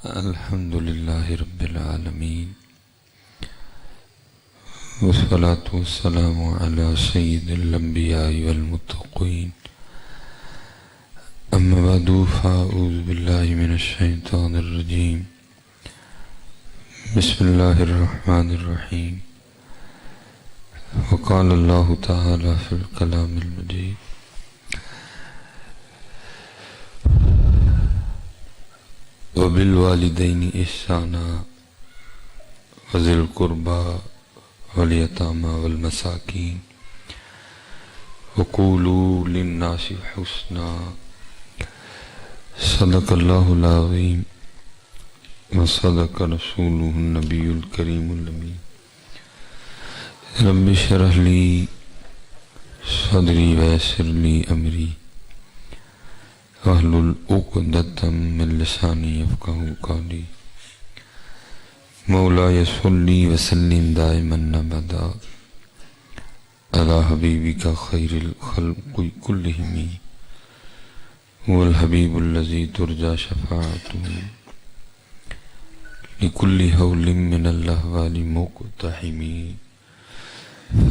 الحمد للہ رب العالمین والصلاة والسلام علی سید الانبیاء والمتقین اما بعد فاعوذ باللہ من الشیطان الرجیم بسم اللہ الرحمن الرحیم وقال اللہ تعالی فی الکلام المجید وبالوالدین احسانا وذی القربى والیتامی والمساکین وقولوا للناس حسنا صدق اللہ العظیم وصدق رسولہ النبی الکریم الامین رب اشرح لی صدری ویسر لی امری واحلل عقدۃ من لسانی یفقہوا قولی مولاي صلی وسلم دائما ابدا علی حبیبک خیر الخلق کلہم هو الحبیب الذی ترجى شفاعته لكل حول من الاحوال مقتحم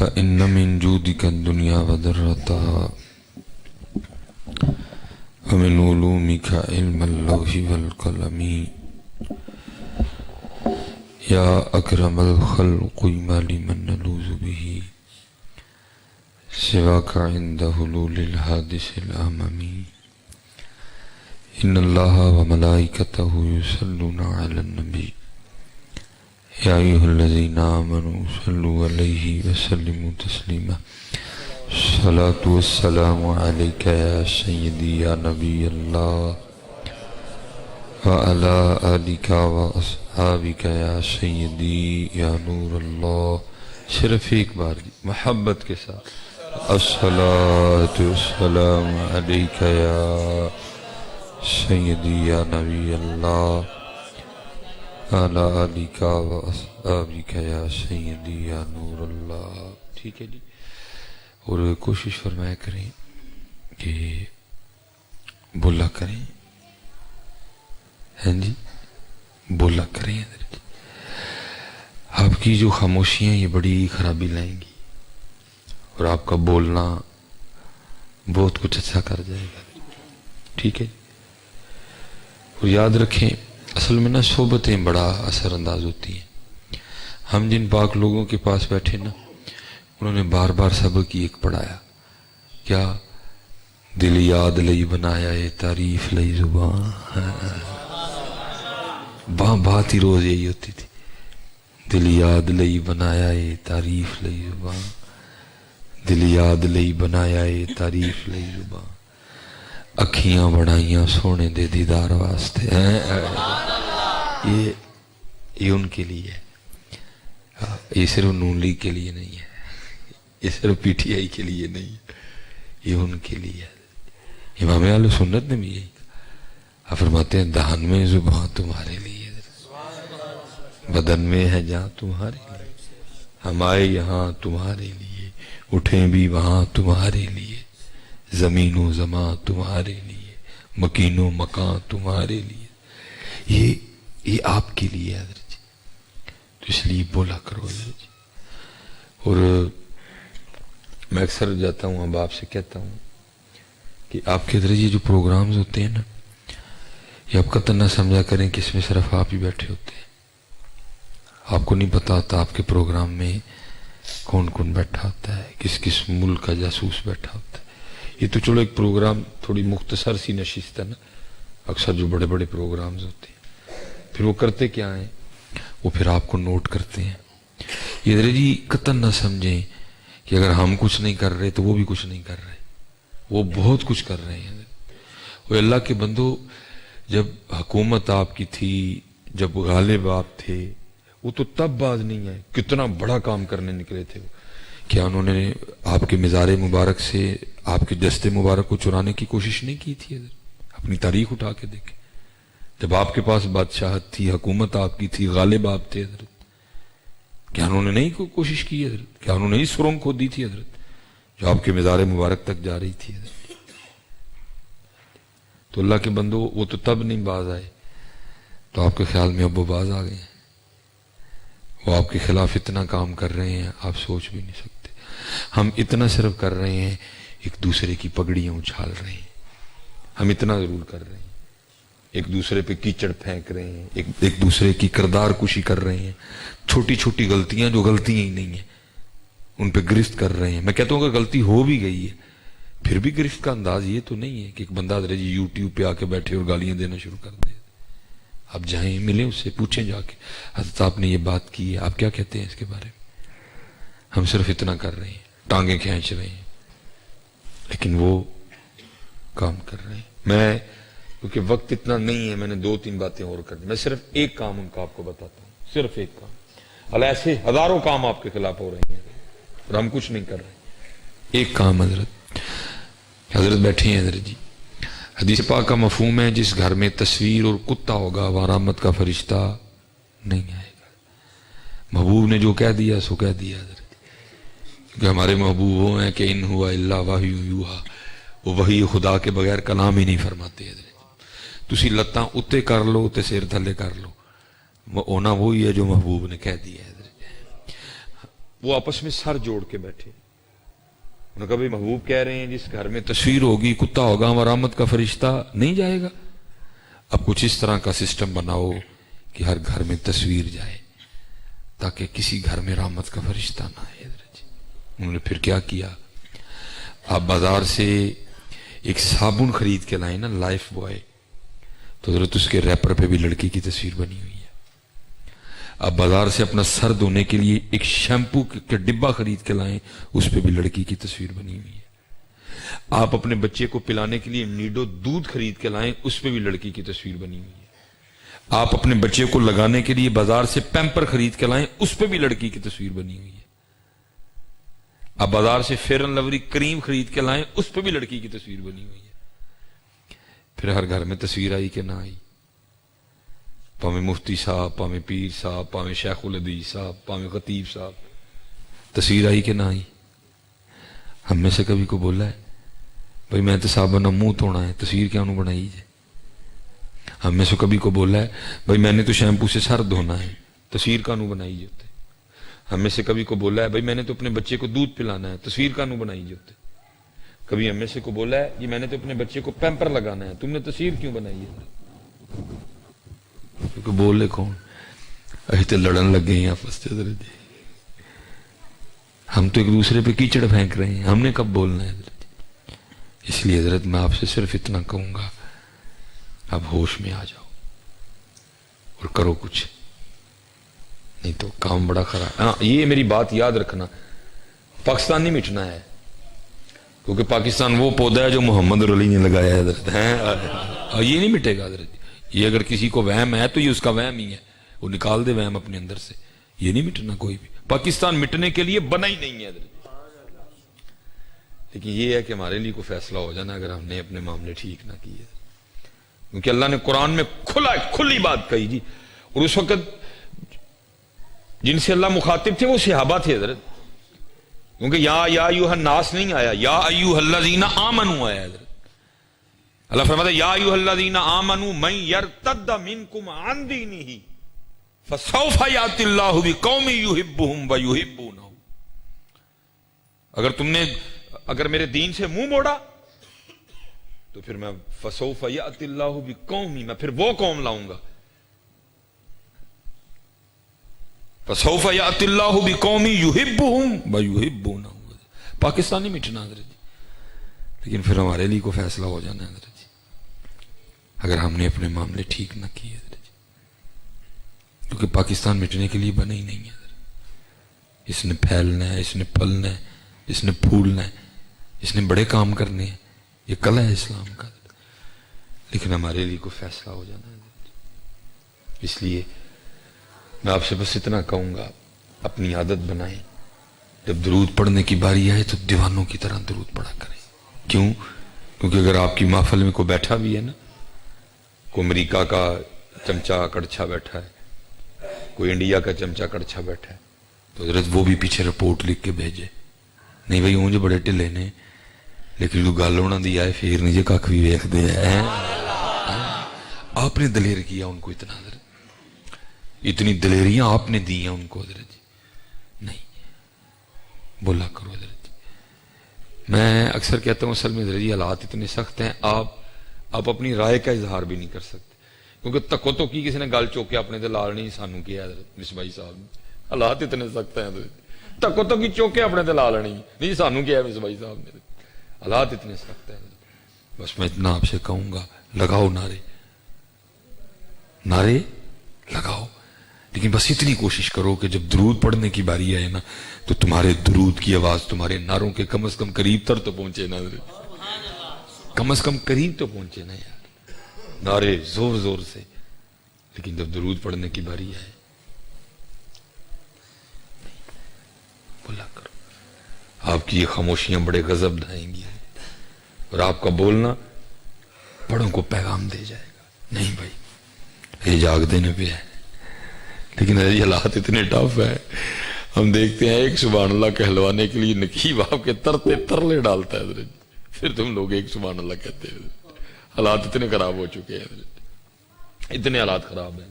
فإن من جودك الدنيا وذرتها ومن علومك علم اللوح والقلم یا اکرم الخلق ما لمن نلوذ به سواك عند حلول الحادث الامم ان اللہ وملائکته یصلون علی النبی یا ایھا الذین آمنوا صلوا علیہ وسلموا تسلیما الصلاة والسلام علیک یا سیدی یا نبی اللہ وعلی آلک واصحابک یا سیدی یا نور اللہ. صرف ایک بار محبت کے ساتھ الصلاة والسلام علیک یا سیدی یا نبی اللہ وعلی آلک واصحابک یا سیدی یا نور اللہ. ٹھیک ہے جی. اور کوشش فرمایا کریں کہ بولا کریں، ہیں جی بولا کریں. آپ کی جو خاموشیاں یہ بڑی خرابی لائیں گی اور آپ کا بولنا بہت کچھ اچھا کر جائے گا. ٹھیک ہے. اور یاد رکھیں اصل میں نا صحبتیں بڑا اثر انداز ہوتی ہیں. ہم جن پاک لوگوں کے پاس بیٹھے نا انہوں نے بار بار سبق ایک پڑھایا، کیا؟ دل یاد لئی بنایا ہے تعریف لئی زبان. بات ہی روز یہی ہوتی تھی، دل یاد لئی بنایا ہے تعریف لئی زبان، دل یاد لئی بنایا ہے تعریف لئی زبان، اکھیاں بڑھائیاں سونے دے دیدار واسطے. یہ ان کے لیے ہے، یہ صرف نون لیگ کے لیے نہیں ہے، یہ صرف پی ٹی آئی کے لیے نہیں ہے، یہ ان کے لیے ہے. امام اہل سنت نے بھی یہی کہا، فرماتے ہیں دہن میں زبان تمہارے لیے، بدن میں ہے جہاں تمہارے لیے، ہم آئے یہاں تمہارے لیے، اٹھیں بھی وہاں تمہارے لیے، زمین و زمان تمہارے لیے، مکین و مکان تمہارے لیے. یہ آپ کے لیے ہے حضرت جی، تو اس لیے بولا کرو حضرت جی. اور میں اکثر جاتا ہوں اب آپ سے کہتا ہوں کہ آپ کے ذریعے جو پروگرامز ہوتے ہیں نا یہ آپ قطعاً نہ سمجھا کریں کہ اس میں صرف آپ ہی بیٹھے ہوتے ہیں. آپ کو نہیں پتا ہوتا آپ کے پروگرام میں کون کون بیٹھا ہوتا ہے، کس کس ملک کا جاسوس بیٹھا ہوتا ہے. یہ تو چلو ایک پروگرام تھوڑی مختصر سی نشست ہے نا، اکثر جو بڑے بڑے پروگرامز ہوتے ہیں پھر وہ کرتے کیا ہیں، وہ پھر آپ کو نوٹ کرتے ہیں. یہ ذرا جی قطعاً نہ سمجھیں کہ اگر ہم کچھ نہیں کر رہے تو وہ بھی کچھ نہیں کر رہے، وہ بہت کچھ کر رہے ہیں. وہ اللہ کے بندو، جب حکومت آپ کی تھی، جب غالب آپ تھے، وہ تو تب باز نہیں ہے، کتنا بڑا کام کرنے نکلے تھے. کیا انہوں نے آپ کے مزار مبارک سے آپ کے جسد مبارک کو چرانے کی کوشش نہیں کی تھی؟ اپنی تاریخ اٹھا کے دیکھیں. جب آپ کے پاس بادشاہت تھی، حکومت آپ کی تھی، غالب آپ تھے حضرت، کیا انہوں نے نہیں کوشش کی حضرت؟ کیا انہوں نے نہیں سرنگ کھودی تھی حضرت جو آپ کے مزار مبارک تک جا رہی تھی حضرت؟ تو اللہ کے بندو وہ تو تب نہیں باز آئے تو آپ کے خیال میں اب وہ باز آ گئے ہیں، وہ آپ کے خلاف اتنا کام کر رہے ہیں آپ سوچ بھی نہیں سکتے۔ ہم اتنا صرف کر رہے ہیں، ایک دوسرے کی پگڑیاں اچھال رہے ہیں، ہم اتنا ضرور کر رہے ہیں، ایک دوسرے پہ کیچڑ پھینک رہے ہیں، ایک دوسرے کی کردار کشی کر رہے ہیں، چھوٹی چھوٹی غلطیاں جو غلطیاں ہی نہیں ہیں ان پہ گرفت کر رہے ہیں۔ میں کہتا ہوں کہ غلطی ہو بھی گئی ہے پھر بھی گرفت کا انداز یہ تو نہیں ہے کہ ایک بندہ جی یوٹیوب پہ آ کے بیٹھے اور گالیاں دینا شروع کر دے۔ آپ جائیں ملیں اس سے، پوچھیں جا کے حضرت آپ نے یہ بات کی ہے، آپ کیا کہتے ہیں اس کے بارے میں؟ ہم صرف اتنا کر رہے ہیں، ٹانگیں کھینچ رہے ہیں، لیکن وہ کام کر رہے ہیں۔ میں کیونکہ وقت اتنا نہیں ہے، میں نے 2-3 باتیں اور کر دی، میں صرف ایک کام ان کا آپ کو بتاتا ہوں، صرف ایک کام۔ اللہ ایسے ہزاروں کام آپ کے خلاف ہو رہے ہیں اور ہم کچھ نہیں کر رہے۔ ایک کام حضرت بیٹھے ہیں حضرت جی، حدیث پاک کا مفہوم ہے جس گھر میں تصویر اور کتا ہوگا وہاں رحمت کا فرشتہ نہیں آئے گا۔ محبوب نے جو کہہ دیا سو کہہ دیا حضرت، کہ ہمارے محبوب وہ ہیں کہ ان ہوا الا وحی یوحی، وہ وحی خدا کے بغیر کلام ہی نہیں فرماتے حضرت۔ تسی لتاں اتے کر لو تے سیر تھلے کر لو، ہونا وہی ہے جو محبوب نے کہہ دیا حضرت۔ وہ آپس میں سر جوڑ کے بیٹھے، انہوں نے کہا بھئی محبوب کہہ رہے ہیں جس گھر میں تصویر ہوگی کتا ہوگا وہاں رحمت کا فرشتہ نہیں جائے گا۔ اب کچھ اس طرح کا سسٹم بناؤ کہ ہر گھر میں تصویر جائے تاکہ کسی گھر میں رحمت کا فرشتہ نہ آئے حضرت جی۔ انہوں نے پھر کیا کیا، آپ بازار سے ایک صابن خرید کے لائیں نا لائف بوائے، تو حضرت اس کے ریپر پہ بھی لڑکی کی تصویر بنی ہوئی ہے۔ آپ بازار سے اپنا سر دھونے کے لیے ایک شیمپو کا ڈبہ خرید کے لائیں، اس پہ بھی لڑکی کی تصویر بنی ہوئی ہے۔ آپ اپنے بچے کو پلانے کے لیے نیڈو دودھ خرید کے لائیں، اس پہ بھی لڑکی کی تصویر بنی ہوئی ہے۔ آپ اپنے بچے کو لگانے کے لیے بازار سے پیمپر خرید کے لائیں، اس پہ بھی لڑکی کی تصویر بنی ہوئی ہے۔ آپ بازار سے فیئر اینڈ لولی کریم خرید کے لائیں، اس پہ بھی لڑکی کی تصویر بنی ہوئی ہے۔ پھر ہر گھر میں تصویر آئی کہ نہ آئی؟ پاویں مفتی صاحب، پاویں پیر صاحب، پاویں شیخ الحدیث صاحب، پاویں خطیب صاحب، تصویر آئی کہ نہ آئی؟ ہم میں سے کبھی کو بولا ہے بھائی میں تو صاحب نہ منہ دھونا ہے تصویر کیا انہوں بنائی جائے؟ ہم میں سے کبھی کو بولا ہے بھائی میں نے تو شیمپو سے سر دھونا ہے تصویر کا نو بنائی جاتے؟ ہم میں سے کبھی کو بولا ہے بھائی میں نے تو اپنے بچے کو دودھ پلانا ہے تصویر کا نو بنائی جاتے؟ کبھی ہم میں سے کو بولا ہے یہ میں نے تو اپنے بچے کو پیمپر لگانا ہے تم نے تصویر کیوں بنائی ہے؟ کیونکہ بولے کون؟ ابھی تو لڑن لگ گئے ہیں آپس سے حضرت جی، ہم تو ایک دوسرے پہ کیچڑ پھینک رہے ہیں، ہم نے کب بولنا ہے حضرت جی؟ اس لیے حضرت میں آپ سے صرف اتنا کہوں گا، اب ہوش میں آ جاؤ اور کرو کچھ، نہیں تو کام بڑا خراب۔ ہاں یہ میری بات یاد رکھنا، پاکستان نہیں مٹنا ہے، کیونکہ پاکستان وہ پودا ہے جو محمد علی نے لگایا ہے حضرت، یہ نہیں مٹے گا حضرت۔ یہ اگر کسی کو وہم ہے تو یہ اس کا وہم ہی ہے، وہ نکال دے وہم اپنے اندر سے، یہ نہیں مٹنا کوئی بھی۔ پاکستان مٹنے کے لیے بنا ہی نہیں ہے حضرت، لیکن یہ ہے کہ ہمارے لیے کوئی فیصلہ ہو جانا اگر ہم نے اپنے معاملے ٹھیک نہ کیے، کیونکہ اللہ نے قرآن میں کھلی بات کہی جی، اور اس وقت جن سے اللہ مخاطب تھے وہ صحابہ تھے حضرت، کیونکہ یا ایھا الناس نہیں آیا، یا ایھا الذین آمنوا آیا حضرت۔ اللہ فرماتا ہے یا ایھا الذین آمنوا من یرتد منکم عن دینہ فسوف یأتی اللہ بقوم یحبہم ویحبونہ۔ اگر میرے دین سے منہ موڑا تو پھر میں فسوف یأتی اللہ بقوم، میں پھر وہ قوم لاؤں گا، فسوف یأتی اللہ بقوم یحبہم ویحبونہ۔ پاکستان نہیں مٹنا حضرت جی، لیکن پھر ہمارے لیے کوئی فیصلہ ہو جانا ہے حضرت جی، اگر ہم نے اپنے معاملے ٹھیک نہ کیے حضرت جی، کیونکہ پاکستان مٹنے کے لیے بنا ہی نہیں ہے حضرت۔ اس نے پھیلنا ہے، اس نے پھلنا ہے، اس نے پھولنا ہے، اس نے بڑے کام کرنے ہیں، یہ کلا ہے اسلام کا حضرت، لیکن ہمارے لیے کوئی فیصلہ ہو جانا ہے حضرت جی۔ اس لیے میں آپ سے بس اتنا کہوں گا، اپنی عادت بنائیں، جب درود پڑھنے کی باری آئے تو دیوانوں کی طرح درود پڑھا کریں۔ کیوں؟ کیونکہ اگر آپ کی محفل میں کوئی بیٹھا بھی ہے نا، کوئی امریکہ کا چمچہ کڑچھا بیٹھا ہے، کوئی انڈیا کا چمچہ کڑچھا بیٹھا ہے، تو حضرت وہ بھی پیچھے رپورٹ لکھ کے بھیجے، نہیں بھائی اونج بڑے ٹلے نے لیکن جو گل ہونا دی آئے پھر نہیں جے کھ بھی ویکھ دے ہیں۔ آپ نے دلیر کیا ان کو اتنا حضرت، اتنی دلیریاں آپ نے دی ہیں ان کو حضرت جی. نہیں بولا کرو حضرت جی. میں اکثر کہتا ہوں اصل میں حضرت جی حالات اتنے سخت ہیں، آپ اپنی رائے کا اظہار بھی نہیں کر سکتے، کیونکہ تکو تو کی کسی نے گل چوک کے اپنے تے لال نہیں سانو کیا حضرت مصباحی صاحب نے. حالات اتنے سخت ہیں حضرت، تکو تو کی چوک کے اپنے تے لال نہیں سانو کیا مصباحی صاحب نے. حالات اتنے سخت ہیں حضرت. بس میں اتنا آپ سے کہوں گا، لگاؤ نعرے لگاؤ، لیکن بس اتنی کوشش کرو کہ جب درود پڑھنے کی باری آئے نا تو تمہارے درود کی آواز تمہارے نعروں کے کم از کم قریب تر تو پہنچے نا، کم از کم قریب تو پہنچے نا یار. نعرے زور زور سے، لیکن جب درود پڑھنے کی باری آئے بولا کرو. آپ کی یہ خاموشیاں بڑے غضب ڈھائیں گی اور آپ کا بولنا بڑوں کو پیغام دے جائے گا. نہیں بھائی یہ جاگ دینے پہ ہے، لیکن یہ حالات اتنے ٹف ہیں. ہم دیکھتے ہیں ایک سبحان اللہ کہلوانے کے لیے نقیب آپ کے ترلے ڈالتا ہے حضرت، پھر تم لوگ ایک سبحان اللہ کہتے ہیں. حالات اتنے خراب ہو چکے ہیں حضرت، اتنے حالات خراب ہیں.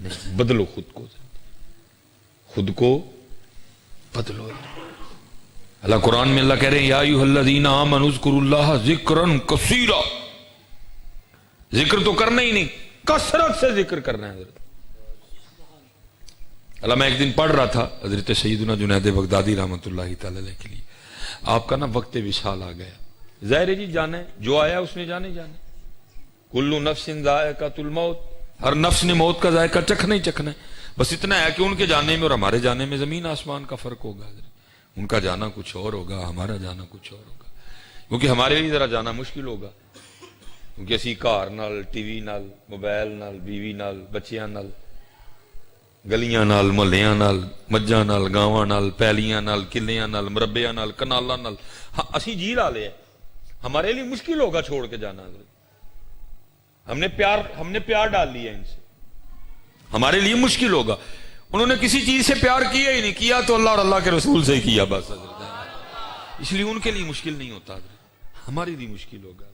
نہیں بدلو خود کو بدلو. اللہ قرآن میں اللہ کہہ رہے ہیں یا ایھا الذین آمنوا اذکروا اللہ ذکرا کثیرا. ذکر تو کرنا ہی نہیں، کثرت سے ذکر کرنا ہے حضرت. اللہ میں ایک دن پڑھ رہا تھا حضرت سیدنا جنید بغدادی رحمۃ اللہ تعالی علیہ کے لیے، آپ کا نا وقت وصال آ گیا. ظاہر ہے جی جانا ہے، جو آیا اس نے جانے کل نفس ذائقۃ الموت، ہر نفس نے موت کا ذائقہ چکھنا ہی چکھنا ہے. بس اتنا ہے کہ ان کے جانے میں اور ہمارے جانے میں زمین آسمان کا فرق ہوگا. ان کا جانا کچھ اور ہوگا، ہمارا جانا کچھ اور ہوگا. کیونکہ ہمارے لیے ذرا جانا مشکل ہوگا، کیونکہ اسی گھر نال، ٹی وی نال، موبائل نال، بیوی نال، بچیاں نال، گلیاں نال، محلیاں نال، مجھاں نال، گاواں نال، پیلیاں نال، قلعیاں نال، مربیاں نال، کنالاں نال اسی جی لا لے. ہمارے لیے مشکل ہوگا چھوڑ کے جانا. ہم نے پیار ڈال لیا ان سے، ہمارے لیے مشکل ہوگا. انہوں نے کسی چیز سے پیار کیا ہی نہیں، کیا تو اللہ اور اللہ کے رسول سے ہی کیا بس. اس لیے ان کے لیے مشکل نہیں ہوتا، ہمارے لیے مشکل ہوگا.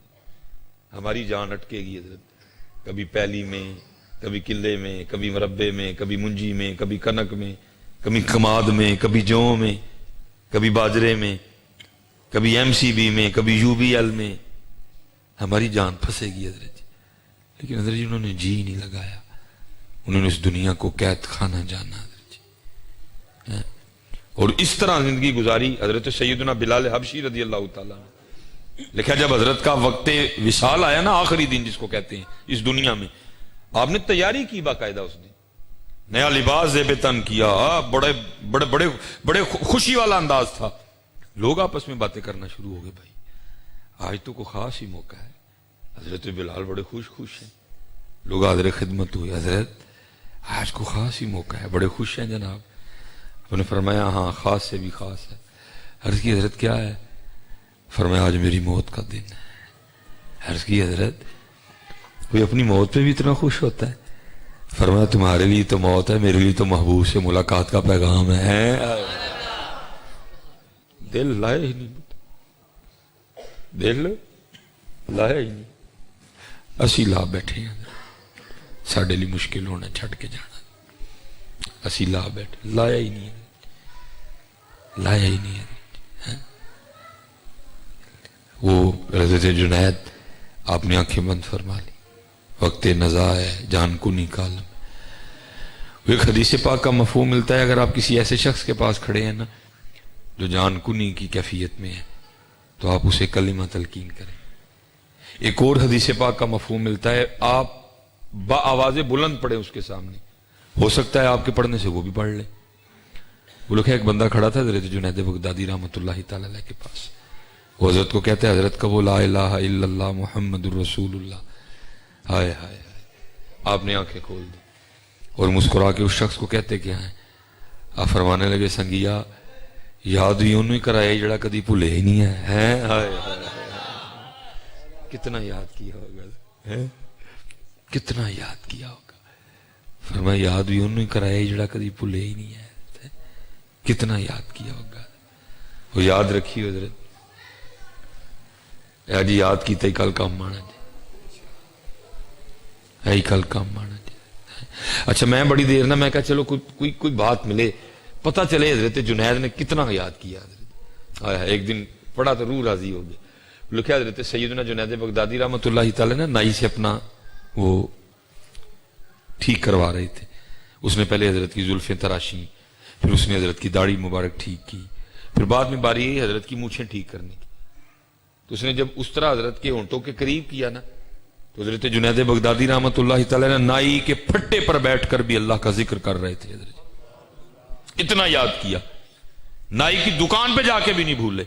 ہماری جان اٹکے گی حضرت، کبھی پیلی میں، کبھی قلعے میں، کبھی مربے میں، کبھی منجی میں، کبھی کنک میں، کبھی کماد میں، کبھی جو میں، کبھی باجرے میں، کبھی ایم سی بی میں، کبھی یو بی ایل میں. ہماری جان پھنسے گی حضرت. لیکن حضرت جی انہوں نے جی نہیں لگایا، انہوں نے اس دنیا کو قید خانہ جانا حضرت جی، اور اس طرح زندگی گزاری. حضرت سیدنا بلال حبشی رضی اللہ تعالیٰ نے لکھا جب حضرت کا وقت وصال آیا نا، آخری دن جس کو کہتے ہیں اس دنیا میں، آپ نے تیاری کی باقاعدہ. اس دن نیا لباس زیب تن کیا، بڑے بڑے بڑے بڑے خوشی والا انداز تھا. لوگ آپس میں باتیں کرنا شروع ہو گئے، بھائی آج تو کوئی خاص ہی موقع ہے. حضرت بلال بڑے خوش ہیں. لوگ حاضر خدمت ہوئے، حضرت آج کو خاص ہی موقع ہے، بڑے خوش ہیں جناب. انہوں نے فرمایا ہاں خاص سے بھی خاص ہے. عرض کی حضرت کیا ہے؟ فرمایا آج میری موت کا دن ہے. عرض کی حضرت کوئی اپنی موت پہ بھی اتنا خوش ہوتا ہے؟ فرمایا تمہارے لیے تو موت ہے، میرے لیے تو محبوب سے ملاقات کا پیغام ہے. دل لائے ہی نہیں، دل لائے ہی نہیں. اسی لا بیٹھے ہیں، ساڈے لیے مشکل ہونا چھٹ کے جانا. اسی لا بیٹھے، لایا ہی نہیں ہے، لایا ہی نہیں ہے. وہ حضرت جنید آپ نے آنکھیں بند فرما لی، وقت نزا ہے، جان کنی کالم. وہ ایک حدیث پاک کا مفہوم ملتا ہے، اگر آپ کسی ایسے شخص کے پاس کھڑے ہیں نا جو جان کنی کی کیفیت میں ہے تو آپ اسے کلمہ تلقین کریں. ایک اور حدیث پاک کا مفہوم ملتا ہے، آپ با آواز بلند پڑھیں اس کے سامنے، ہو سکتا ہے آپ کے پڑھنے سے وہ بھی پڑھ لے. وہ لوگ ایک بندہ کھڑا تھا حضرت جنید بغدادی رحمۃ اللہ تعالی علیہ کے پاس. وہ حضرت کو کہتے ہیں حضرت کا وہ لا الہ الا اللہ محمد الرسول اللہ. ہائے ہائے ہائے. آپ نے آنکھیں کھول دی اور مسکرا کے اس شخص کو کہتے کیا ہیں؟ آپ فرمانے لگے سنگیا یاد بھی انہوں ہی کرایا جڑا کدی بھولے ہی نہیں ہے. ہائے ہائے کتنا یاد کیا ہوگا، کتنا یاد کیا ہوگا. فرمایا یاد بھی انہوں ہی کرایا جڑا کدی بھولے ہی نہیں ہے، کتنا یاد کیا ہوگا. وہ یاد رکھی حضرت جی، یاد کیتے کل کام آنا جی. ہے کل کام مانا جائے. اچھا میں بڑی دیر نا میں کہا چلو کوئی بات ملے, پتہ چلے حضرت جنید نے کتنا یاد کیا. حضرت ایک دن پڑھا تو روح راضی ہو گیا. لکھا حضرت سیدنا جنید بغدادی رحمۃ اللہ تعالی نے نائی سے اپنا وہ ٹھیک کروا رہے تھے. اس نے پہلے حضرت کی زلفیں تراشی, پھر اس نے حضرت کی داڑھی مبارک ٹھیک کی, پھر بعد میں باری آئی حضرت کی مونچھیں ٹھیک کرنے کی. تو اس نے جب اس طرح حضرت کے ہونٹوں کے قریب کیا نا, تو حضرت جنید بغدادی رحمۃ اللہ تعالی نے نائی کے پھٹے پر بیٹھ کر بھی اللہ کا ذکر کر رہے تھے. حضرت اتنا یاد کیا, نائی کی دکان پہ جا کے بھی نہیں بھولے,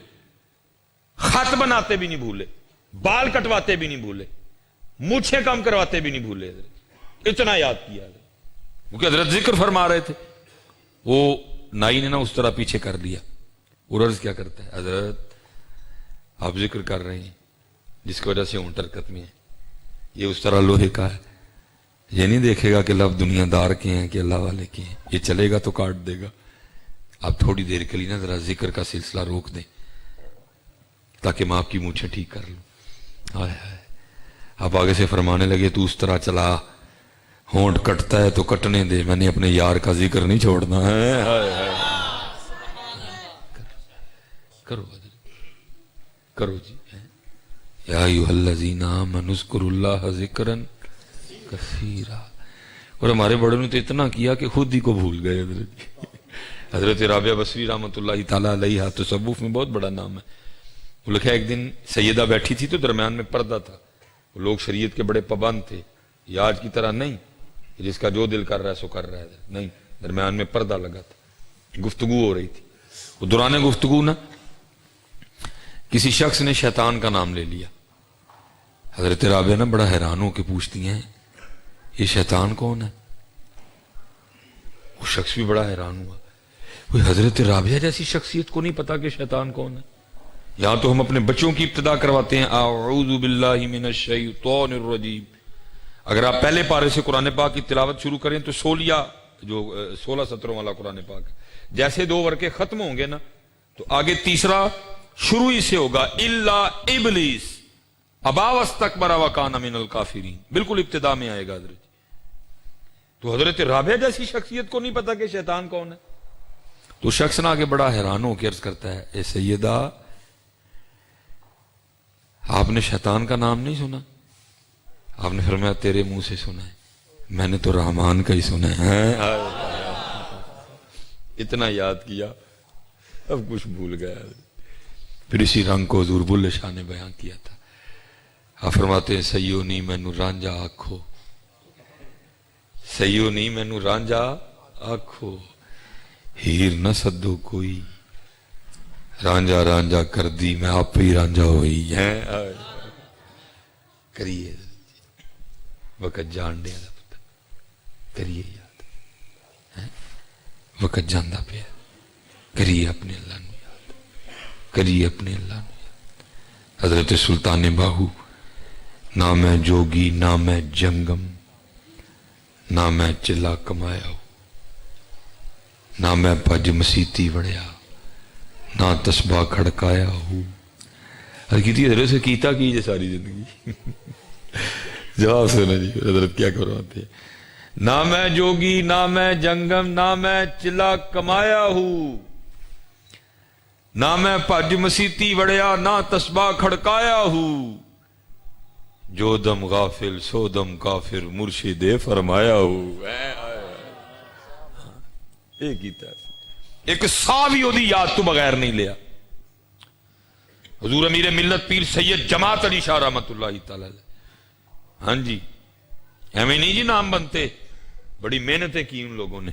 خط بناتے بھی نہیں بھولے, بال کٹواتے بھی نہیں بھولے, مونچھیں کم کرواتے بھی نہیں بھولے. حضرت اتنا یاد کیا کیونکہ حضرت ذکر فرما رہے تھے. وہ نائی نے نا اس طرح پیچھے کر لیا. اور عرض کیا کرتا ہے, حضرت آپ ذکر کر رہے ہیں جس کی وجہ سے اونٹ حرکت میں ہے, یہ اس طرح لوہے کا ہے, یہ نہیں دیکھے گا کہ لب دنیا دار کے ہیں کہ اللہ والے کے ہیں, یہ چلے گا تو کاٹ دے گا. آپ تھوڑی دیر کے لیے نا ذرا ذکر کا سلسلہ روک دیں تاکہ میں آپ کی مونچھیں ٹھیک کر لوں. ہائے ہائے, آپ آگے سے فرمانے لگے تو اس طرح چلا, ہونٹ کٹتا ہے تو کٹنے دے, میں نے اپنے یار کا ذکر نہیں چھوڑنا ہے. کرو کرو جی. یا ایھا الذین آمنوا اذکروا اللہ ذکرا کثیرا. اور ہمارے بڑوں نے تو اتنا کیا کہ خود ہی کو بھول گئے. حضرت رابعہ بصری رحمۃ اللہ تعالی علیہا تصوف میں بہت بڑا نام ہے. وہ لکھا ایک دن سیدہ بیٹھی تھی تو درمیان میں پردہ تھا. وہ لوگ شریعت کے بڑے پابند تھے, یہ آج کی طرح نہیں جس کا جو دل کر رہا ہے سو کر رہا ہے, نہیں, درمیان میں پردہ لگا تھا. گفتگو ہو رہی تھی. وہ دوران گفتگو نا کسی شخص نے شیطان کا نام لے لیا. حضرت رابعہ نا بڑا حیران ہو کے پوچھتی ہیں یہ شیطان کون ہے. وہ شخص بھی بڑا حیران ہوا, کوئی حضرت رابعہ جیسی شخصیت کو نہیں پتا کہ شیطان کون ہے. یہاں تو ہم اپنے بچوں کی ابتدا کرواتے ہیں اعوذ باللہ من الشیطان الرجیم. اگر آپ پہلے پارے سے قرآن پاک کی تلاوت شروع کریں تو 16 سطروں والا قرآن پاک ہے. جیسے 2 ورقے ختم ہوں گے نا تو آگے تیسرا شروع ہی سے ہوگا, الا ابلیس ابا واستکبر وکان من الکافرین, بالکل ابتدا میں آئے گا. حضرت تو حضرت رابعہ جیسی شخصیت کو نہیں پتا کہ شیطان کون ہے. تو شخص نہ آگے بڑا حیران ہو کے عرض کرتا ہے, اے سیدہ آپ نے شیطان کا نام نہیں سنا؟ آپ نے فرمایا تیرے منہ سے سنا ہے, میں نے تو رحمان کا ہی سنا ہے. اتنا یاد کیا اب کچھ بھول گیا. پھر اسی رنگ کو حضور بلے شاہ نے بیان کیا تھا. آپ فرماتے ہیں سیو نی مینو رانجا آکھو, سیو نی مینو رانجا آکھو, ہیر نہ سدو کوئی, رانجا رانجا کر دی میں آپ ہی رانجا ہوئی ہے. کریے وقت جان دیا پتا, کریے یاد, وقت جاندہ پیا, کریے اپنے اللہ نو یاد, کریے اپنے اللہ نو یاد. حضرت سلطان باہو, نہ میں جوگی نہ میں جنگم, نہ میں چلا کمایا ہوں, نہ میں پج مسیتی وڑیا, نہ تسبہ کھڑکایا ہوں. حضرت سے کیتا کیجئے ساری زندگی. جواب سنا جی حضرت کیا کرواتے ہیں, نہ میں جوگی نہ میں جنگم, نہ میں چلا کمایا ہوں, نہ میں پج مسیتی وڑیا, نہ تسبہ کھڑکایا ہوں, جو دم غافل سو دم کافر مرشد فرمایا ہوں. ایک سا بھی وہ یاد تو بغیر نہیں لیا. حضور امیر ملت پیر سید جماعت علی شاہ رحمت اللہ تعالی. ہاں جی, ہمیں نہیں جی نام بنتے, بڑی محنتیں کی ان لوگوں نے.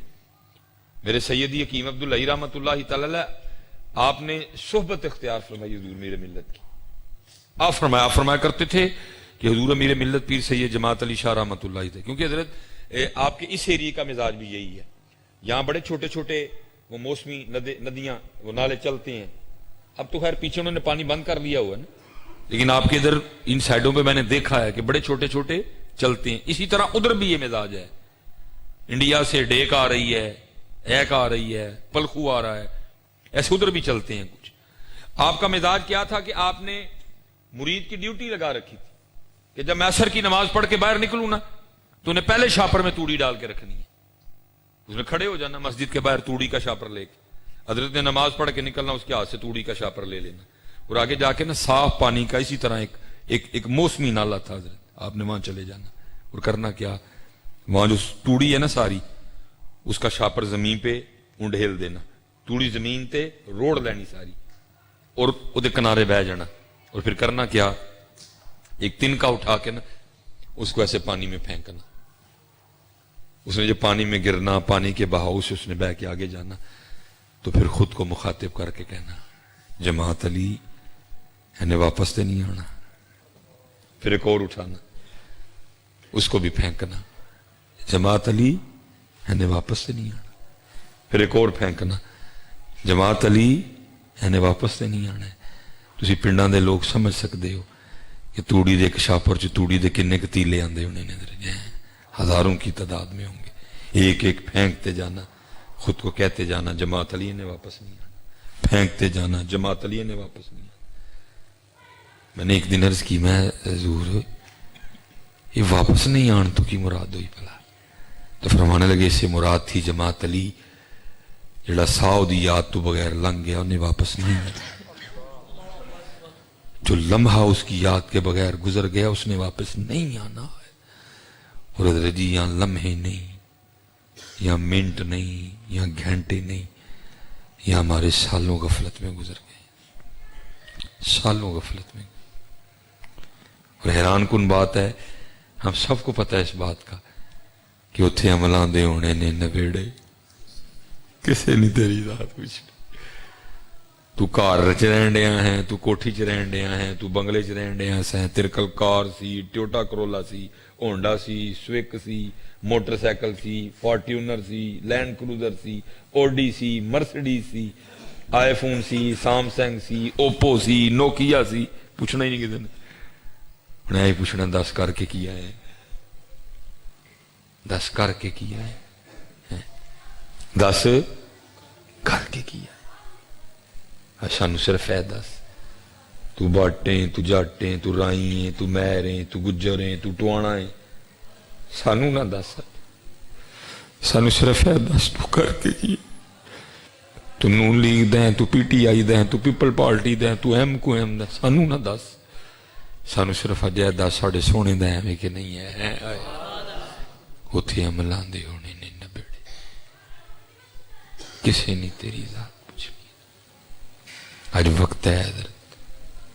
میرے سیدی حکیم عبداللہ رحمت اللہ تعالی, آپ نے صحبت اختیار فرمائی حضور امیر ملت کی. آپ فرمایا کرتے تھے کہ حضور امیر ملت پیر سید جماعت علی شاہ رحمت اللہ تھے, کیونکہ حضرت آپ کے اس ایریے کا مزاج بھی یہی ہے. یہاں بڑے چھوٹے چھوٹے وہ موسمی ندیاں وہ نالے چلتے ہیں. اب تو خیر پیچھے انہوں نے پانی بند کر لیا ہوا ہے نا, لیکن آپ کے ادھر ان سائڈوں پہ میں نے دیکھا ہے کہ بڑے چھوٹے چھوٹے چلتے ہیں. اسی طرح ادھر بھی یہ مزاج ہے. انڈیا سے ڈیک آ رہی ہے, ایک آ رہی ہے, پلخو آ رہا ہے, ایسے ادھر بھی چلتے ہیں کچھ. آپ کا مزاج کیا تھا کہ آپ نے مرید کی ڈیوٹی لگا رکھی تھی کہ جب میں عصر کی نماز پڑھ کے باہر نکلوں نا تو انہیں پہلے شاپر میں توڑی ڈال کے رکھنی ہے. اس میں کھڑے ہو جانا مسجد کے باہر توڑی کا شاپر لے کے. حضرت نے نماز پڑھ کے نکلنا, اس کے ہاتھ سے توڑی کا شاپر لے لینا, اور آگے جا کے نا صاف پانی کا اسی طرح ایک موسمی نالا تھا حضرت, آپ نے وہاں چلے جانا اور کرنا کیا, وہاں جو توڑی ہے نا ساری, اس کا شاپر زمین پہ انڈھیل دینا, توڑی زمین تے روڑ لینی ساری, اور وہ کنارے بہ جانا, اور پھر کرنا کیا, ایک تنکا اٹھا کے نا اس کو ایسے پانی میں پھینکنا. اس نے جو پانی میں گرنا, پانی کے بہاؤ سے اس نے بہ کے آگے جانا, تو پھر خود کو مخاطب کر کے کہنا جماعت علی نے واپس تو نہیں آنا. پھر ایک اور اٹھانا, اس کو بھی پھینکنا جماعت علی نے واپس سے نہیں آنا. پھر ایک اور پھینکنا جماعت علی نے واپس سے نہیں آنا. تسی پنڈاں دے لوگ سمجھ سکتے ہو کہ توڑی دے ایک شاپر چ توڑی دے کنے کے تیلے آندے ہونے نے, ہزاروں کی تعداد میں ہوں گے. ایک ایک پھینکتے جانا, خود کو کہتے جانا جماعت علی نے واپس نہیں آنا, پھینکتے جانا جماعت علی نے واپس نہیں آنا. میں نے ایک دن عرض کی, میں حضور یہ واپس نہیں آن تو کی مراد ہوئی پلا؟ تو فرمانے لگے اس سے مراد تھی جماعت علی جڑا ساؤ دی یاد تو بغیر لنگ گیا انہیں واپس نہیں آنا. جو لمحہ اس کی یاد کے بغیر گزر گیا اس نے واپس نہیں آنا ہے. اور حضرت جی یہاں لمحے نہیں, یہاں منٹ نہیں, یہاں گھنٹے نہیں, یہاں ہمارے سالوں غفلت میں گزر گئے, سالوں غفلت میں. اور حیران کن بات ہے, ہم سب کو پتہ ہے اس بات کا کہ اتھے عملان دے ہونے نے نبیڑے کسے نہیں تیری ذات کچھ. تو کار چ رہن ڈیا ہے, تو کوٹھی چ رہن ڈیا ہے, تو بنگلے چ رہن ڈیا ہے, تیرے کل کار سی, ٹویوٹا کرولا سی, ہونڈا سی, سوئک سی, موٹر سائیکل سی, فارچیونر سی, لینڈ کروزر سی, اوڈی سی, مرسڈیز سی, آئی فون سی, سامسنگ سی, اوپو سی, نوکیا سی, پوچھنا ہی نہیں کسی نے. انہیں آئی پوچھنا 10 کر کے کیا ہے, 10 کر کے کیا ہے, 10 کر کے کیا ہے. سانو صرف ہے 10. تو باٹیں, تو جاٹیں, تو رائیں, تو مہریں, تو گجریں, تو ٹوانا ہے, سانو نہ 10. سانو صرف ہے 10 تو کر کے کیا. تو نون لیگ دیں, تو پی ٹی آئی دیں, تو پیپل پارٹی دیں, تو ایم کو ایم دیں, سانو نہ 10. سانو صرف اجے 10 ساڑھے سونے دیں میں کہ نہیں ہے, اتھے عملان دے ہونے نے نبیڑے کسے نہیں تیری ذات. آج وقت ہے حضرت,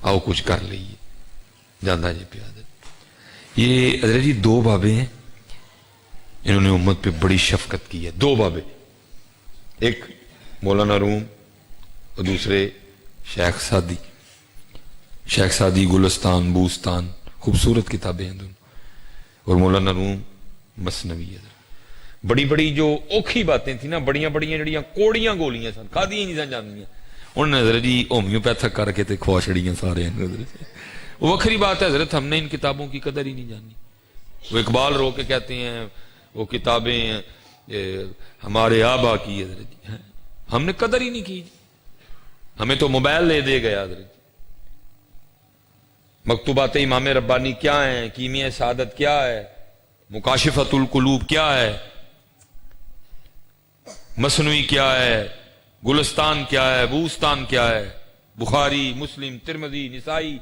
آؤ کچھ کر لئیے. جاندہ جی پہ حضرت, یہ حضرت جی 2 بابے ہیں, انہوں نے امت پہ بڑی شفقت کی ہے. 2 بابے, ایک مولانا روم اور دوسرے شیخ سعدی. شیخ سعدی گلستان بوستان خوبصورت کتابیں ہیں دونوں, اور مولانا روم مثنوی ہے. بڑی بڑی جو اوکھی باتیں تھیں نا, بڑیاں بڑیاں جڑیاں کوڑیاں گولیاں سن, کھادیاں نہیں سن جاندیاں, انہوں نے حضرت جی ہومیوپیتھک کر کے تے کھوا چھڑیاں سارے ہیں. وہ وکھری بات ہے حضرت, ہم نے ان کتابوں کی قدر ہی نہیں جانی. وہ اقبال رو کے کہتے ہیں وہ کتابیں ہمارے آبا کی, حضرت جی ہم نے قدر ہی نہیں کی. ہمیں تو موبائل لے دے گیا حضرت. مکتوبات امام ربانی کیا ہیں, کیمیہ سعادت کیا ہے, مکاشفۃ القلوب کیا ہے, مثنوی کیا ہے, گلستان کیا ہے, بوستان کیا ہے, بخاری, مسلم, ترمذی, نسائی,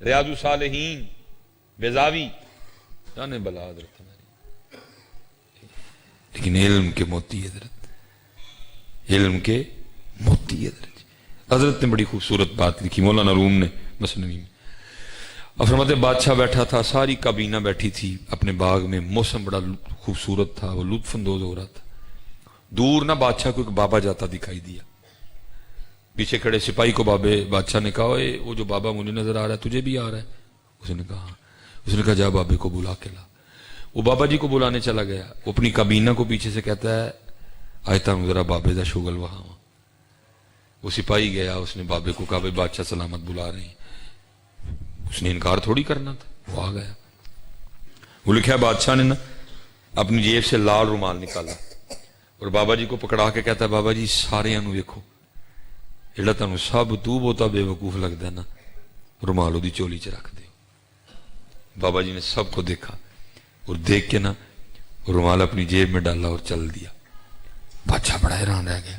ریاض الصالحین, بیضاوی, جانے بلا حضرت ہماری. لیکن علم کے موتی حضرت, علم کے موتی حضرت. حضرت نے بڑی خوبصورت بات لکھی مولانا روم نے مثنوی میں. فرماتے بادشاہ بیٹھا تھا, ساری کابینہ بیٹھی تھی اپنے باغ میں, موسم بڑا خوبصورت تھا, وہ لطف اندوز ہو رہا تھا. دور نہ بادشاہ کو ایک بابا جاتا دکھائی دیا. پیچھے کھڑے سپاہی کو بادشاہ نے کہا وہ جو بابا مجھے نظر آ رہا ہے تجھے بھی آ رہا ہے؟ اس نے کہا ہاں. اس نے کہا جا بابے کو بلا کے لا. وہ بابا جی کو بلانے چلا گیا. وہ اپنی کابینہ کو پیچھے سے کہتا ہے آئیتا ہوں ذرا بابے دا شغل وہاں. وہ سپاہی گیا, اس نے بابے کو کہا بھائی بادشاہ سلامت بلا رہے ہیں. اس نے انکار تھوڑی کرنا تھا, وہ آ گیا. وہ لکھا بادشاہ نے نا اپنی جیب سے لال رومال نکالا اور بابا جی کو پکڑا کے کہتا ہے بابا جی سارے انو ویکھو, جڑا تانوں سب تو بہتا بے وقوف لگتا ہے نا رومال دی چولی چ رکھ دیو. بابا جی نے سب کو دیکھا اور دیکھ کے نا رومال اپنی جیب میں ڈالا اور چل دیا. بادشاہ بڑا حیران رہ گیا.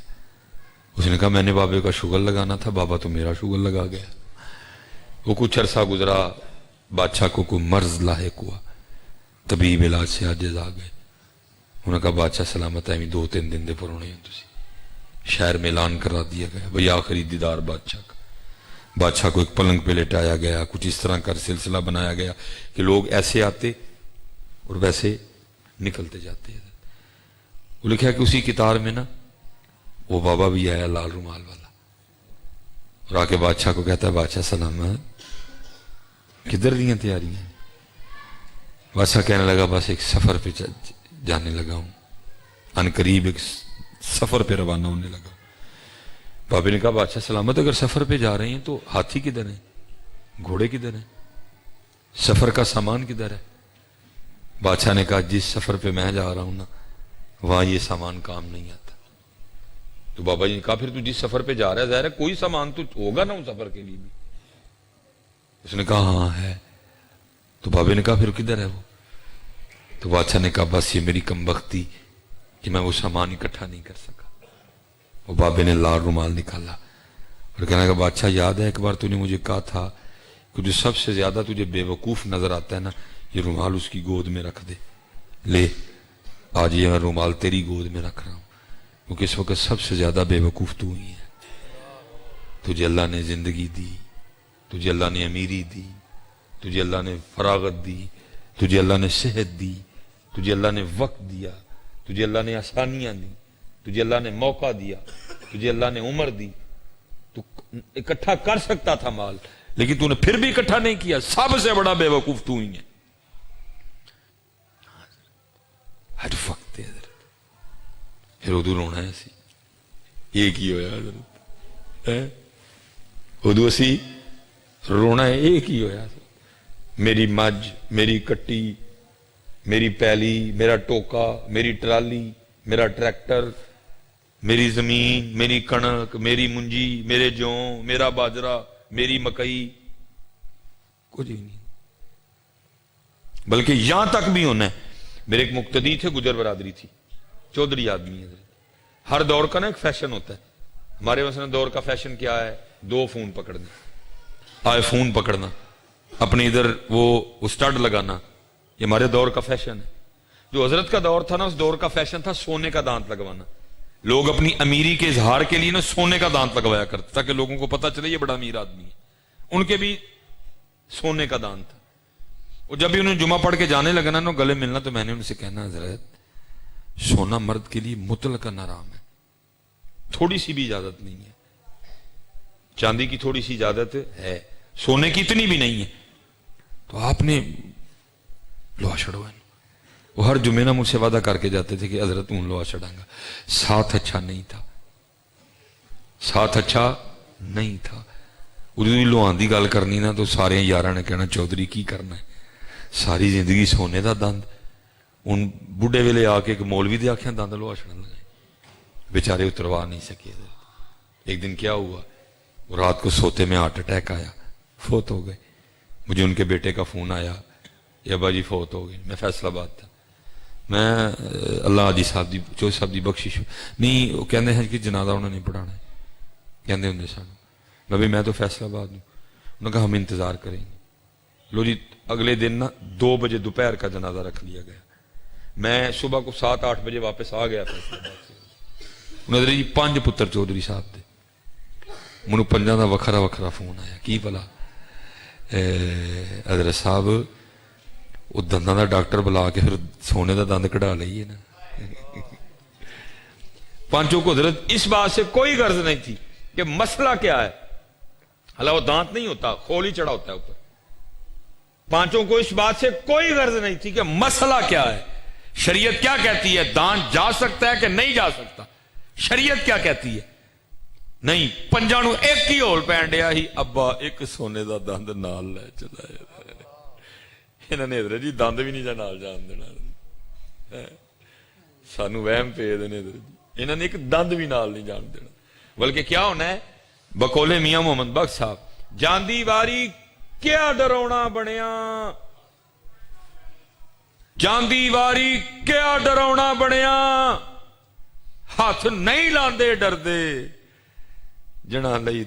اس نے کہا میں نے بابے کا شغل لگانا تھا, بابا تو میرا شغل لگا گیا. وہ کچھ عرصہ گزرا, بادشاہ کو کوئی مرض لاحق ہوا, طبیب علاج سے عاجز آ گئے. انہوں نے کہا بادشاہ سلامت ہے, 2-3 دن دے پرونے ہیں تسی. شہر میں اعلان کرا دیا گیا بھئی آخری دیدار بادشاہ کا. بادشاہ کو ایک پلنگ پہ لٹایا گیا, کچھ اس طرح کا سلسلہ بنایا گیا کہ لوگ ایسے آتے اور ویسے نکلتے جاتے ہیں. وہ لکھا کہ اسی قطار میں نا وہ بابا بھی آیا لال رومال والا, اور آ کے بادشاہ کو کہتا ہے بادشاہ سلامت, کدھر دیاں تیاریاں؟ بادشاہ کہنے لگا بس ایک سفر پہ جانے لگا ہوں, ان قریب ایک سفر پہ روانہ ہونے لگا. بابے نے کہا بادشاہ سلامت اگر سفر پہ جا رہے ہیں تو ہاتھی کدھر ہیں, گھوڑے کدھر ہیں, سفر کا سامان کدھر ہے؟ بادشاہ نے کہا جس سفر پہ میں جا رہا ہوں نا وہاں یہ سامان کام نہیں آتا. تو بابا جی نے کہا پھر تو جس سفر پہ جا رہا ہے ظاہر ہے کوئی سامان تو ہوگا نا اس سفر کے لیے بھی. اس نے کہا ہاں ہے. تو بابے نے کہا پھر کدھر ہے وہ؟ تو بادشاہ نے کہا بس یہ میری کمبختی کہ میں وہ سامان اکٹھا نہیں کر سکا. وہ بابے نے لال رومال نکالا اور کہنے لگا بادشاہ یاد ہے ایک بار تو نے مجھے کہا تھا کہ جو سب سے زیادہ تجھے بے وقوف نظر آتا ہے نا یہ رومال اس کی گود میں رکھ دے. لے آج یہ میں رومال تیری گود میں رکھ رہا ہوں کیونکہ اس وقت سب سے زیادہ بے وقوف تو ہی ہے. تجھے اللہ نے زندگی دی, تجھے اللہ نے امیری دی, تجھے اللہ نے فراغت دی, تجھے اللہ نے صحت دی, تجھے اللہ نے وقت دیا, تجھے اللہ نے آسانیاں دی, تجھے اللہ نے موقع دیا, تجھے اللہ نے عمر دی. تو اکٹھا کر سکتا تھا مال لیکن تو نے پھر بھی اکٹھا نہیں کیا. سب سے بڑا بے وقوف تو ہی ہے. ہر وقت حضرت پھر ادو رونا ہے سی یہ کی ہویا حضرت ادو اسی رونا ہے یہ کی ہویا. میری مجھ, میری کٹی, میری پیلی, میرا ٹوکا, میری ٹرالی, میرا ٹریکٹر, میری زمین, میری کنک, میری منجی, میرے جوں, میرا باجرہ, میری مکئی, کچھ ہی نہیں. بلکہ یہاں تک بھی ہونا ہے. میرے ایک مقتدی تھے, گجر برادری تھی, چودھری آدمی ہے. ہر دور کا نا ایک فیشن ہوتا ہے. ہمارے مثلا دور کا فیشن کیا ہے؟ 2 فون پکڑنا, آئے فون پکڑنا, اپنے ادھر وہ سٹڈ لگانا. یہ ہمارے دور کا فیشن ہے. جو حضرت کا دور تھا نا اس دور کا فیشن تھا سونے کا دانت لگوانا. لوگ اپنی امیری کے اظہار کے لیے نا سونے کا دانت لگوایا کرتے تاکہ لوگوں کو پتا چلے یہ بڑا امیر آدمی ہے. ان کے بھی سونے کا دانت تھا. اور جب بھی انہیں جمعہ پڑھ کے جانے لگا نا گلے ملنا تو میں نے ان سے کہنا حضرت سونا مرد کے لیے مطلق حرام ہے, تھوڑی سی بھی اجازت نہیں ہے. چاندی کی تھوڑی سی اجازت ہے, سونے کی اتنی بھی نہیں ہے. تو آپ نے لوہا چڑھوانا. وہ ہر جمعہ مجھ سے وعدہ کر کے جاتے تھے کہ حضرت اون لوہا چڑھاؤں گا. ساتھ اچھا نہیں تھا, ساتھ اچھا نہیں تھا. اردو لوہان دی گل کرنی نا تو سارے یاراں نے کہنا چودھری کی کرنا ہے, ساری زندگی سونے دا دند. ان بڈھے ویلے آ کے ایک مولوی دے آکھیاں دند لوہا چڑھن لگے, بیچارے اتروا نہیں سکے. ایک دن کیا ہوا, وہ رات کو سوتے میں ہارٹ اٹیک آیا, فوت ہو گئے. مجھے ان کے بیٹے کا فون آیا یا ابا جی فوت ہو گئے. میں فیصل آباد تھا. میں اللہ حاجی صاحب دی چوہدری صاحب دی بخشش نہیں, وہ کہندے ہیں کہ جنازہ انہوں نے پڑھانا ہے, کہندے ہوندے سن. نبی میں تو فیصل آباد ہوں. انہوں نے کہا ہم انتظار کریں گے. لو جی اگلے دن نا 2 بجے دوپہر کا جنازہ رکھ لیا گیا. میں صبح کو 7-8 بجے واپس آ گیا فیصل آباد سے. انہوں نے جی 5 پتر چودھری صاحب دے. منو 5 دا وکھرا وکھرا فون آیا. کی بلا حضرت صاحب وہ دنداں دا ڈاکٹر بلا کے پھر سونے دا دند کڑا لئیے نا. 5 کو حضرت اس بات سے کوئی غرض نہیں تھی کہ مسئلہ کیا ہے. حالانکہ وہ دانت نہیں ہوتا, خول ہی چڑھا ہوتا ہے اوپر. 5 کو اس بات سے کوئی غرض نہیں تھی کہ مسئلہ کیا ہے, شریعت کیا کہتی ہے, دانت جا سکتا ہے کہ نہیں جا سکتا. شریعت کیا کہتی ہے؟ نہیں. 5 ایک ہی ہول پین ڈیا ہی, ابا ایک سونے دا دند نال لے چلا. انہوں نے حضرت جی دند بھی نہیں نال جان دینا, سانو وہم پے دینے. انہوں نے ایک دند بھی نال نہیں جان دینا. بلکہ کیا ہونا ہے, بقول میاں محمد بخش صاحب, جاندی واری کیا ڈرونا بنیا, ਜਾਂਦੀ ਵਾਰੀ ਕਿਆ ਡਰਾਉਣਾ ਬਣਿਆ, ਹੱਥ ਨਹੀਂ ਲਾਂਦੇ ਡਰਦੇ, ਜਿਨ੍ਹਾਂ ਲਈ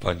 5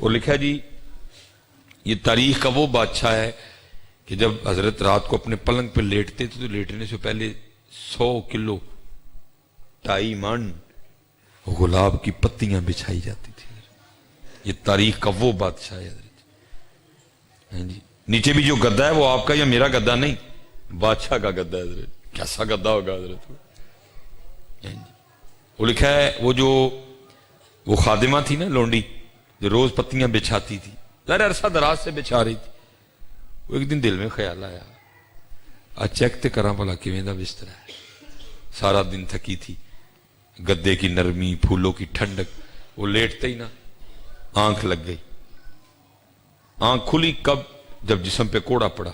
اور لکھا جی یہ تاریخ کا وہ بادشاہ ہے کہ جب حضرت رات کو اپنے پلنگ پہ لیٹتے تھے تو لیٹنے سے پہلے 100 کلو 2.5 من گلاب کی پتیاں بچھائی جاتی تھی. یہ تاریخ کا وہ بادشاہ ہے حضرت. جی نیچے بھی جو گدا ہے وہ آپ کا یا میرا گدا نہیں, بادشاہ کا گدا ہے حضرت. کیسا گدا ہوگا حضرت. وہ لکھا ہے وہ خادمہ تھی نا لونڈی جو روز پتیاں بچھاتی تھی, ظاہر عرصہ دراز سے بچھا رہی تھی. وہ ایک دن دل میں خیال آیا آج چیک تے کراں بھلا کیویں دا بستر ہے. سارا دن تھکی تھی, گدے کی نرمی, پھولوں کی ٹھنڈک. وہ لیٹتے ہی نا آنکھ لگ گئی. آنکھ کھلی کب؟ جب جسم پہ کوڑا پڑا.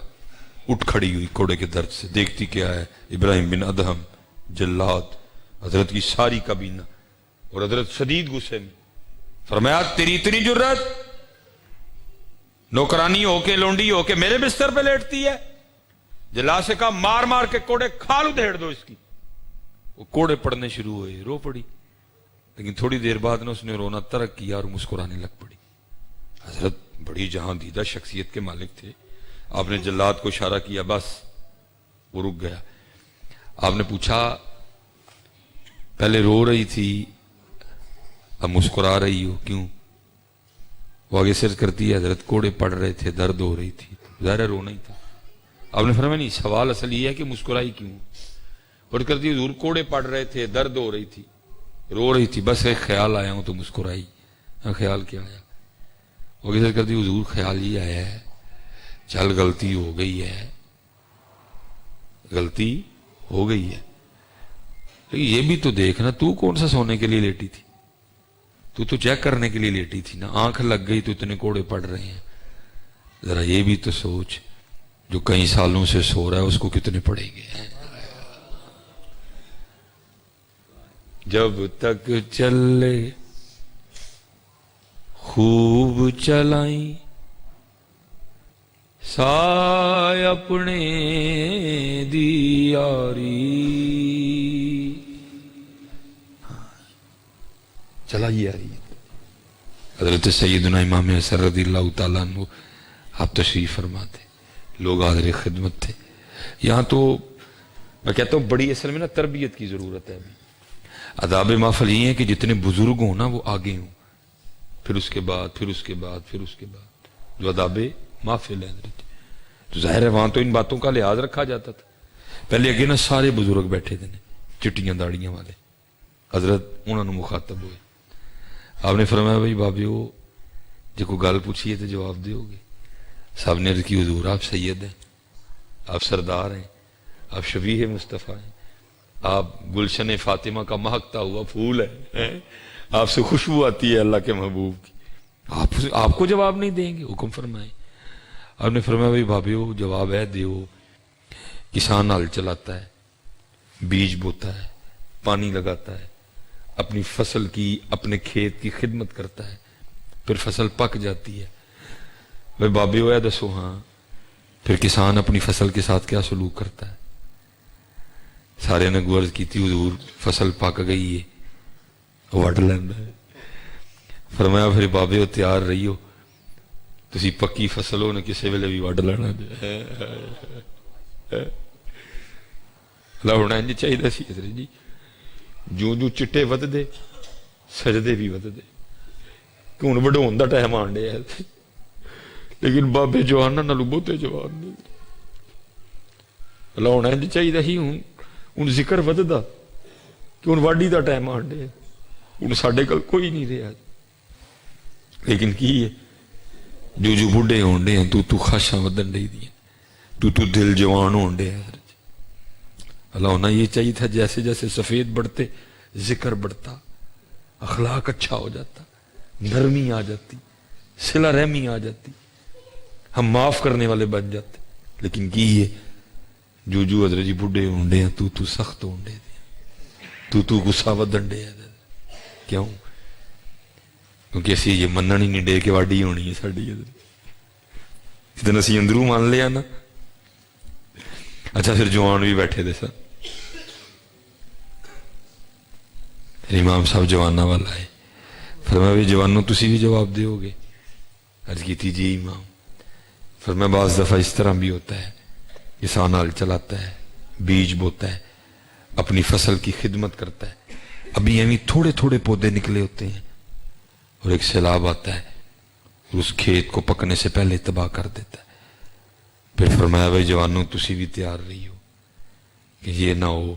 اٹھ کھڑی ہوئی کوڑے کے درد سے, دیکھتی کیا ہے ابراہیم بن ادہم جلاد, حضرت کی ساری کابینہ. اور حضرت شدید غصے میں فرمایا تیری اتنی جرات, نوکرانی ہو کے لونڈی ہو کے میرے بستر پہ لیٹتی ہے. جلاد سے کہا مار مار کے کوڑے کھال ادھیڑ دو اس کی. وہ کوڑے پڑنے شروع ہوئے, رو پڑی. لیکن تھوڑی دیر بعد نے اس نے رونا ترک کیا اور مسکرانے لگ پڑی. حضرت بڑی جہاں دیدہ شخصیت کے مالک تھے. آپ نے جلاد کو اشارہ کیا, بس وہ رک گیا. آپ نے پوچھا پہلے رو رہی تھی اب مسکرا رہی ہو کیوں؟ وہ آگے سرچ کرتی ہے حضرت کوڑے پڑ رہے تھے, درد ہو رہی تھی, ظاہر رونا ہی تھا. آپ نے فرمایا نہیں, سوال اصل یہ ہے کہ مسکرائی کیوں؟ اور کرتی حضور کوڑے پڑ رہے تھے, درد ہو رہی تھی, رو رہی تھی, بس ایک خیال آیا ہوں تو مسکرائی. خیال کیا آیا؟ وہ آگے سرچ کرتی حضور خیال یہ آیا ہے چل غلطی ہو گئی ہے, غلطی ہو گئی ہے. یہ بھی تو دیکھنا تو کون سا سونے کے لیے لیٹی تھی, تو چیک کرنے کے لیے لیٹی تھی نا. آنکھ لگ گئی تو اتنے کوڑے پڑ رہے ہیں. ذرا یہ بھی تو سوچ جو کئی سالوں سے سو رہا ہے اس کو کتنے پڑیں گے. جب تک چلے خوب چلائیں سائے اپنے دیاری. چلائیے آ رہی ہے. حضرت سیدنا امام حسن رضی اللہ تعالیٰ عنہ آپ تشریف فرماتے, لوگ حاضر خدمت تھے. یہاں تو میں کہتا ہوں بڑی اصل میں نا تربیت کی ضرورت ہے. آداب محفل یہ ہے کہ جتنے بزرگ ہوں نا وہ آگے ہوں, پھر اس کے بعد جو آداب محفل ہے حضرت. تو ظاہر ہے وہاں تو ان باتوں کا لحاظ رکھا جاتا تھا. پہلے اگے نا سارے بزرگ بیٹھے تھے چٹیاں داڑیاں والے. حضرت انہوں نے مخاطب ہوئے. آپ نے فرمایا بھائی بابیو جو کوئی گل پوچھیے تو جواب دیو گے. صاحب نے عرض کی حضور آپ سید ہیں, آپ سردار ہیں, آپ شفیع مصطفیٰ ہیں, آپ گلشن فاطمہ کا مہکتا ہوا پھول ہے, آپ سے خوشبو آتی ہے اللہ کے محبوب کی, آپ کو جواب نہیں دیں گے؟ حکم فرمائیں. آپ نے فرمایا بھائی بھابیو جواب ہے دیو. کسان ہل چلاتا ہے, بیج بوتا ہے, پانی لگاتا ہے, اپنی فصل کی اپنے کھیت کی خدمت کرتا ہے, پھر فصل پک جاتی ہے. بھائی بابیو ہے دسو ہاں, پھر کسان اپنی فصل کے ساتھ کیا سلوک کرتا ہے؟ سارے نے غرض کی تھی حضور فصل پک گئی ہے وڈ لینا ہے. فرمایا پھر بابیو تیار رہیو, تسی پکی فصل ہو نے کسی ویلے بھی وڈ لینا. اللہ ہونا انج چاہیے سی حضرت جی, جو چٹے ود دے سجدے بھی ود دے. کہ ہوں وڈاؤن دا ٹائم آن ڈیا, لیکن بابے جواناں نالوں بہتے جوان نے. اللہ ہونا انج چاہیے ہی ہوں ذکر وددا کہ ہوں واڈی دا ٹائم آن ڈیا, ہوں ساڈے کول کوئی نہیں رہا. لیکن کی ہے جو بڈھے ہون ڈے ہیں تو خواہشاں ودن ڈی دیا, تو دل جوان ہون ڈے. اللہ ہونا یہ چاہیے تھا جیسے جیسے سفید بڑھتے ذکر بڑھتا, اخلاق اچھا ہو جاتا, نرمی آ جاتی, صلہ رحمی آ جاتی, ہم معاف کرنے والے بن جاتے. لیکن کی یہ جو حضرت جی بڈھے ہون ڈے ہیں تو سخت ہون ڈے دیا, تو غصہ ودن ڈے. کیوں؟ کیونکہ اسی یہ منن ہی نہیں ڈے کہ واڈی ہونی ہے ساڈی. جتنا اسی اندروں مان لیا نا. اچھا پھر جوان بھی بیٹھے دے سن. پھر امام صاحب جواناں والا ہے, فرمایا بھی جوانوں تسی بھی جواب دیو گے. عرض کی تھی جی امام. فرمایا بعض دفعہ اس طرح بھی ہوتا ہے، کسان ہل چلاتا ہے، بیج بوتا ہے، اپنی فصل کی خدمت کرتا ہے، ابھی ابھی تھوڑے تھوڑے پودے نکلے ہوتے ہیں اور ایک سیلاب آتا ہے اور اس کھیت کو پکنے سے پہلے تباہ کر دیتا ہے. پھر فرمایا بھائی جوانوں تسی بھی تیار رہی ہو کہ یہ نہ ہو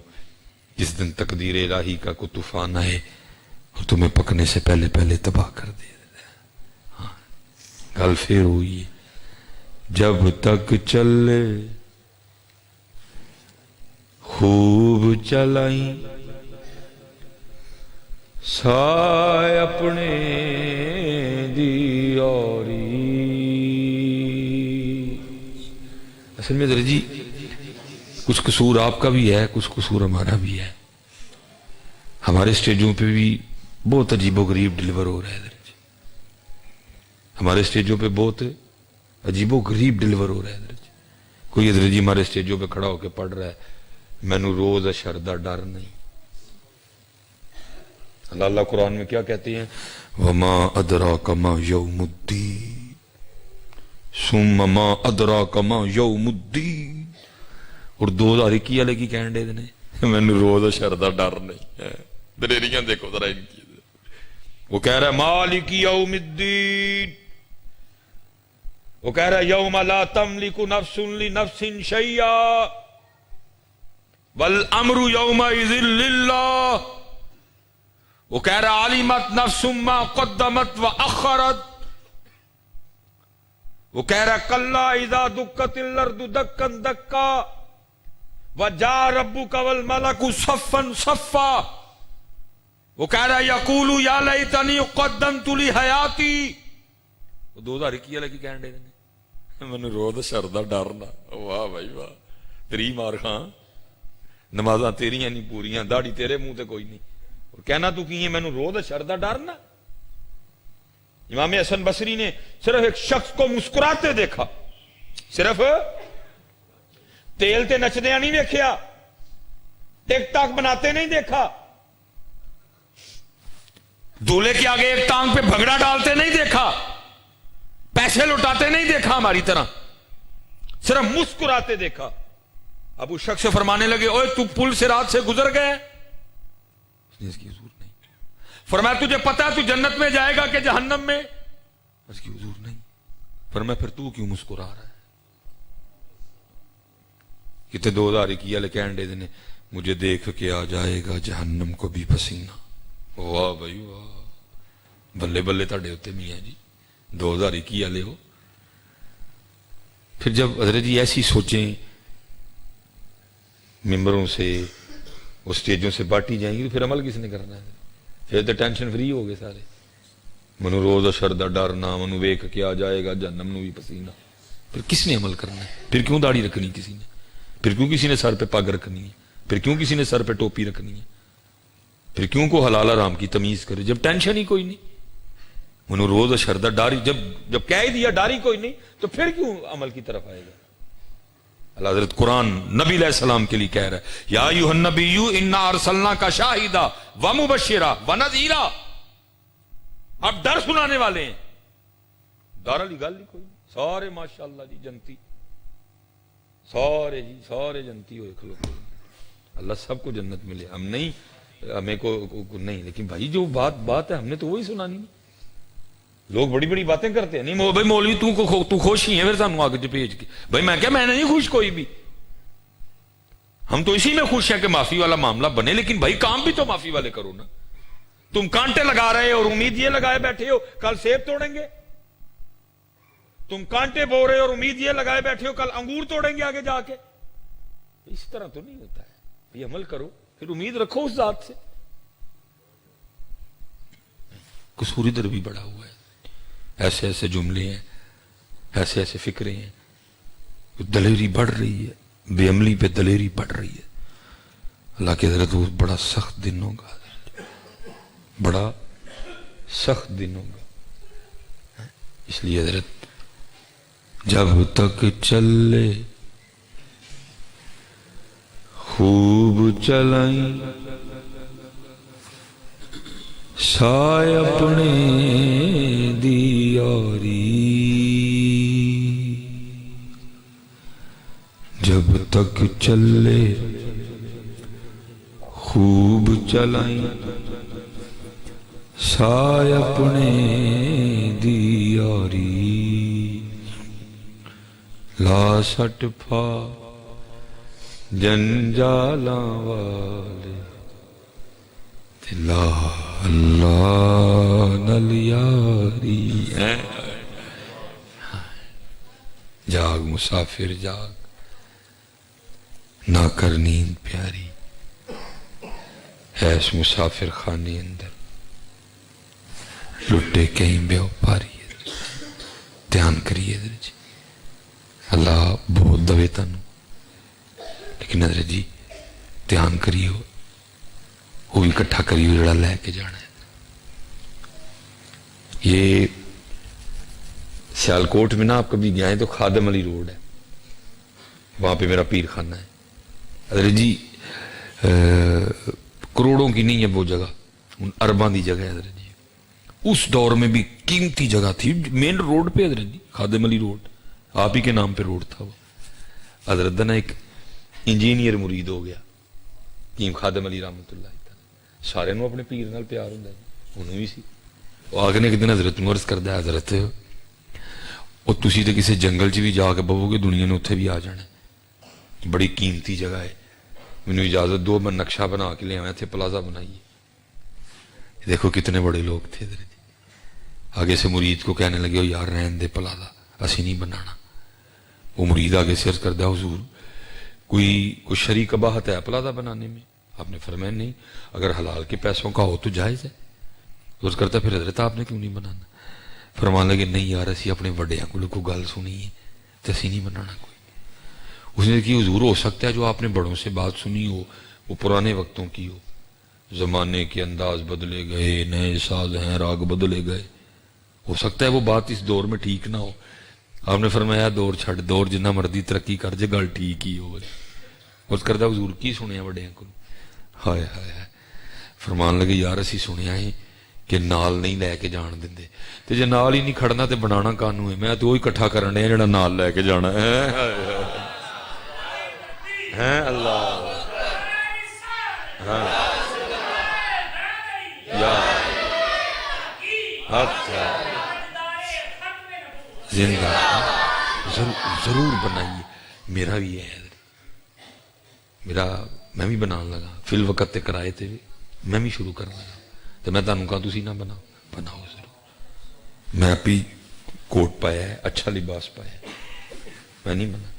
جس دن تقدیر الہی کا کوئی طوفان آئے اور تمہیں پکنے سے پہلے پہلے تباہ کر دے. ہاں گل پھر ہوئی ہے، جب تک چلے خوب چلائیں سائے اپنے دی اوری. اصل میں حضرت جی کچھ قصور آپ کا بھی ہے، کچھ قصور ہمارا بھی ہے. ہمارے سٹیجوں پہ بھی بہت عجیب و غریب ڈیلیور ہو رہا ہے حضرت جی. ہمارے سٹیجوں پہ بہت عجیب و غریب ڈیلیور ہو رہا ہے حضرت جی. کوئی حضرت جی ہمارے سٹیجوں پہ کھڑا ہو کے پڑھ رہا ہے مینو روز شردہ ڈر نہیں. اللہ اللہ قرآن میں کیا کہتے ہیں؟ وَمَا أَدْرَاكَ مَا يَوْمُ الدِّينِ ثُمَّ مَا أَدْرَاكَ مَا يَوْمُ الدِّينِ. اور 2021 والے کی کہن دے دینے مینو روز شردہ ڈر نہیں. دلیریاں دیکھو ذرا ان کی. وہ کہہ رہا ہے مالک یوم الدین، وہ کہہ رہا ہے یوم لا تملک نفس لنفس شیئا والامر یومئذ للہ. وہ کہہ رہا علمت نفس ما قدمت واخرت. وہ کہہ رہا کلا اذا دکت الارض دکا دکا وجاء ربک والملک صفا صفا. وہ کہہ رہا یقول یا لیتنی قدمت لحیاتی. وہ 2021 والے کی کہن دے دینے مینوں روز شردہ ڈرنا. واہ بھائی واہ، تیری مار خان، نمازاں تیریاں نہیں پوریاں، داڑھی تیرے منہ تے کوئی نہیں، اور کہنا تو کی ہے مینوں روز شردہ ڈرنا. امام حسن بصری نے صرف ایک شخص کو مسکراتے دیکھا، صرف تیل تے نچدیاں نہیں دیکھیا، ٹک ٹاک بناتے نہیں دیکھا، دولے کے آگے ایک ٹانگ پہ بھگڑا ڈالتے نہیں دیکھا، پیسے لٹاتے نہیں دیکھا ہماری طرح، صرف مسکراتے دیکھا. اب اس شخص سے فرمانے لگے اوے تو پل سے رات سے گزر گئے؟ اس نے اس کی حضور نہیں. فرمایا تجھے پتا تو جنت میں جائے گا کہ جہنم میں؟ اس کی حضور نہیں. فرمایا پھر تو کیوں مسکرا رہا ہے؟ کتنے 2021 والے کہن دے دینے مجھے دیکھ کے آ جائے گا جہنم کو بھی پسینہ. واہ بھائی واہ، بلے بلے تھے ہوتے میاں جی 2021 والے ہو. پھر جب حضرت جی ایسی سوچیں ممبروں سے اور سٹیجوں سے بانٹی جائیں گی تو پھر عمل کس نے کرنا ہے؟ پھر تو ٹینشن فری ہو گئے سارے. منو روز شردہ ڈرنا، منو ویکھ کے آ جائے گا جہنم نو بھی پسینہ. پھر کس نے عمل کرنا ہے؟ پھر کیوں داڑھی رکھنی کسی نے؟ پھر کیوں کسی نے سر پہ پگ رکھنی ہے؟ پھر کیوں کسی نے سر پہ ٹوپی رکھنی ہے؟ پھر کیوں کو حلال حرام کی تمیز کرے جب ٹینشن ہی کوئی نہیں؟ منو روز شردہ ڈاری جب کہہ ہی دیا ڈاری کوئی نہیں تو پھر کیوں عمل کی طرف آئے گا؟ اللہ حضرت قرآن نبی علیہ السلام کے لیے کہہ رہا ہے یا ایھا النبی انا ارسلناک شاہدا ومبشرا ونذیرا. اب ڈر سنانے والے ہیں، ڈر والی گل ہی کوئی نہیں. سارے ماشاءاللہ جی جنتی، سارے جی سارے جنتی ہوئے کھلوتے. اللہ سب کو جنت ملے، ہم نہیں، ہمیں کو نہیں، لیکن بھائی جو بات ہے ہم نے تو وہی سنانی. لوگ بڑی بڑی باتیں کرتے ہیں نہیں بھائی مولوی تو خوش ہی ہے، پھر سانو آگے بھیج کے بھائی میں کیا میں نہیں خوش کوئی بھی. ہم تو اسی میں خوش ہیں کہ معافی والا معاملہ بنے، لیکن بھائی کام بھی تو معافی والے کرو نا. تم کانٹے لگا رہے ہو اور امید یہ لگائے بیٹھے ہو کل سیب توڑیں گے. تم کانٹے بو رہے ہو اور امید یہ لگائے بیٹھے ہو کل انگور توڑیں گے آگے جا کے. اس طرح تو نہیں ہوتا ہے. یہ عمل کرو پھر امید رکھو اس ذات سے. قصور ادھر بھی بڑا ہوا ہے، ایسے ایسے جملے ہیں، ایسے ایسے فکرے ہیں. دلیری بڑھ رہی ہے، بے عملی پہ دلیری بڑھ رہی ہے. اللہ کے حضرت وہ بڑا سخت دن ہوگا، بڑا سخت دن ہوگا. اس لیے حضرت جب تک چلے خوب چلائیں سائے اپنے دی یاری. جب تک چلے خوب چلائیں سائے اپنے دی یاری لا سٹ پھا جنجالاں والے لا اللہ نل یاری جاگ مسافر جاگ نہ کر نیند پیاری ایس مسافر خانے اندر لٹے کہیں بے پاری دھیان کریے حضرت جی اللہ بہت دوے تنو لیکن حضرت جی دھیان کریے وہ بھی کٹھا کریے جڑا لے کے جانا ہے. یہ سیالکوٹ میں نا آپ کبھی گئے ہیں تو خادم علی روڈ ہے, وہاں پہ میرا پیر خانہ ہے. حضرت جی کروڑوں کی نہیں ہے وہ جگہ, ان ارباں دی جگہ ہے حضرت جی. اس دور میں بھی قیمتی جگہ تھی مین روڈ پہ حضرت جی, خادم علی روڈ آپ ہی کے نام پہ روڈ تھا وہ. حضرت نا ایک انجینئر مرید ہو گیا کیم خادم علی رحمت اللہ تعالی, سارے نو اپنے پیر نال پیار ہوندا ہے, انہوں بھی سی. وہ آگے نے ایک دن حضرت نو عرض کردا ہے حضرت اور تسی تے کسی جنگل چ بھی جا کے بہو گے دنیا نے اتنے بھی آ جانا ہے, بڑی قیمتی جگہ ہے, مینوں اجازت دو میں نقشہ بنا کے لے آیا تھے پلازا بنائیے. دیکھو کتنے بڑے لوگ تھے حضرت. آگے سے مرید کو کہنے لگے ہو یار رہن دے پلازا اسی نہیں بنانا. وہ مرید آگے سے عرض کردہ حضور کوئی شریک اباحت ہے پلازا بنانے میں؟ آپ نے فرمایا نہیں, اگر حلال کے پیسوں کا ہو تو جائز ہے. عرض کرتا پھر حضرت آپ نے کیوں نہیں بنانا؟ فرمان لگے نہیں یار اسی اپنے وڈیاں کو گل سنی ہے تو اسی نہیں بنانا کوئی. اس نے کہ حضور ہو سکتا ہے جو آپ نے بڑوں سے بات سنی ہو وہ پرانے وقتوں کی ہو, زمانے کے انداز بدلے گئے, نئے ساز ہیں, راگ بدلے گئے, ہو سکتا ہے وہ بات اس دور میں ٹھیک نہ ہو. آپ نے فرمایا دور چھڑ, دور جنہ مردی ترقی کر جے گل ٹھیک ہی ہو. اس کردہ حضور کی سنیا وڈیاں کو؟ ہائے ہائے ہائے. فرمان لگے یار اسی سنیا ہے کہ نال نہیں لے کے جان دیں, تے جے نال ہی نہیں کھڑنا تے بنانا کانوں ہے. میں تو وہی کٹھا کرن ڈیا جڑا نال لے کے جانا ہے. اللہ ہاں زندہ ضرور بنائیے. میرا بھی ہے میرا, میں بھی بنان لگا فی الوقت تے کرائے تے بھی میں بھی شروع کرنا لگا. تو میں تانوں کہا تسی نہ بناؤ, بناؤ ضرور. میں اپنی کوٹ پایا ہے, اچھا لباس پایا ہے, میں نہیں بنا.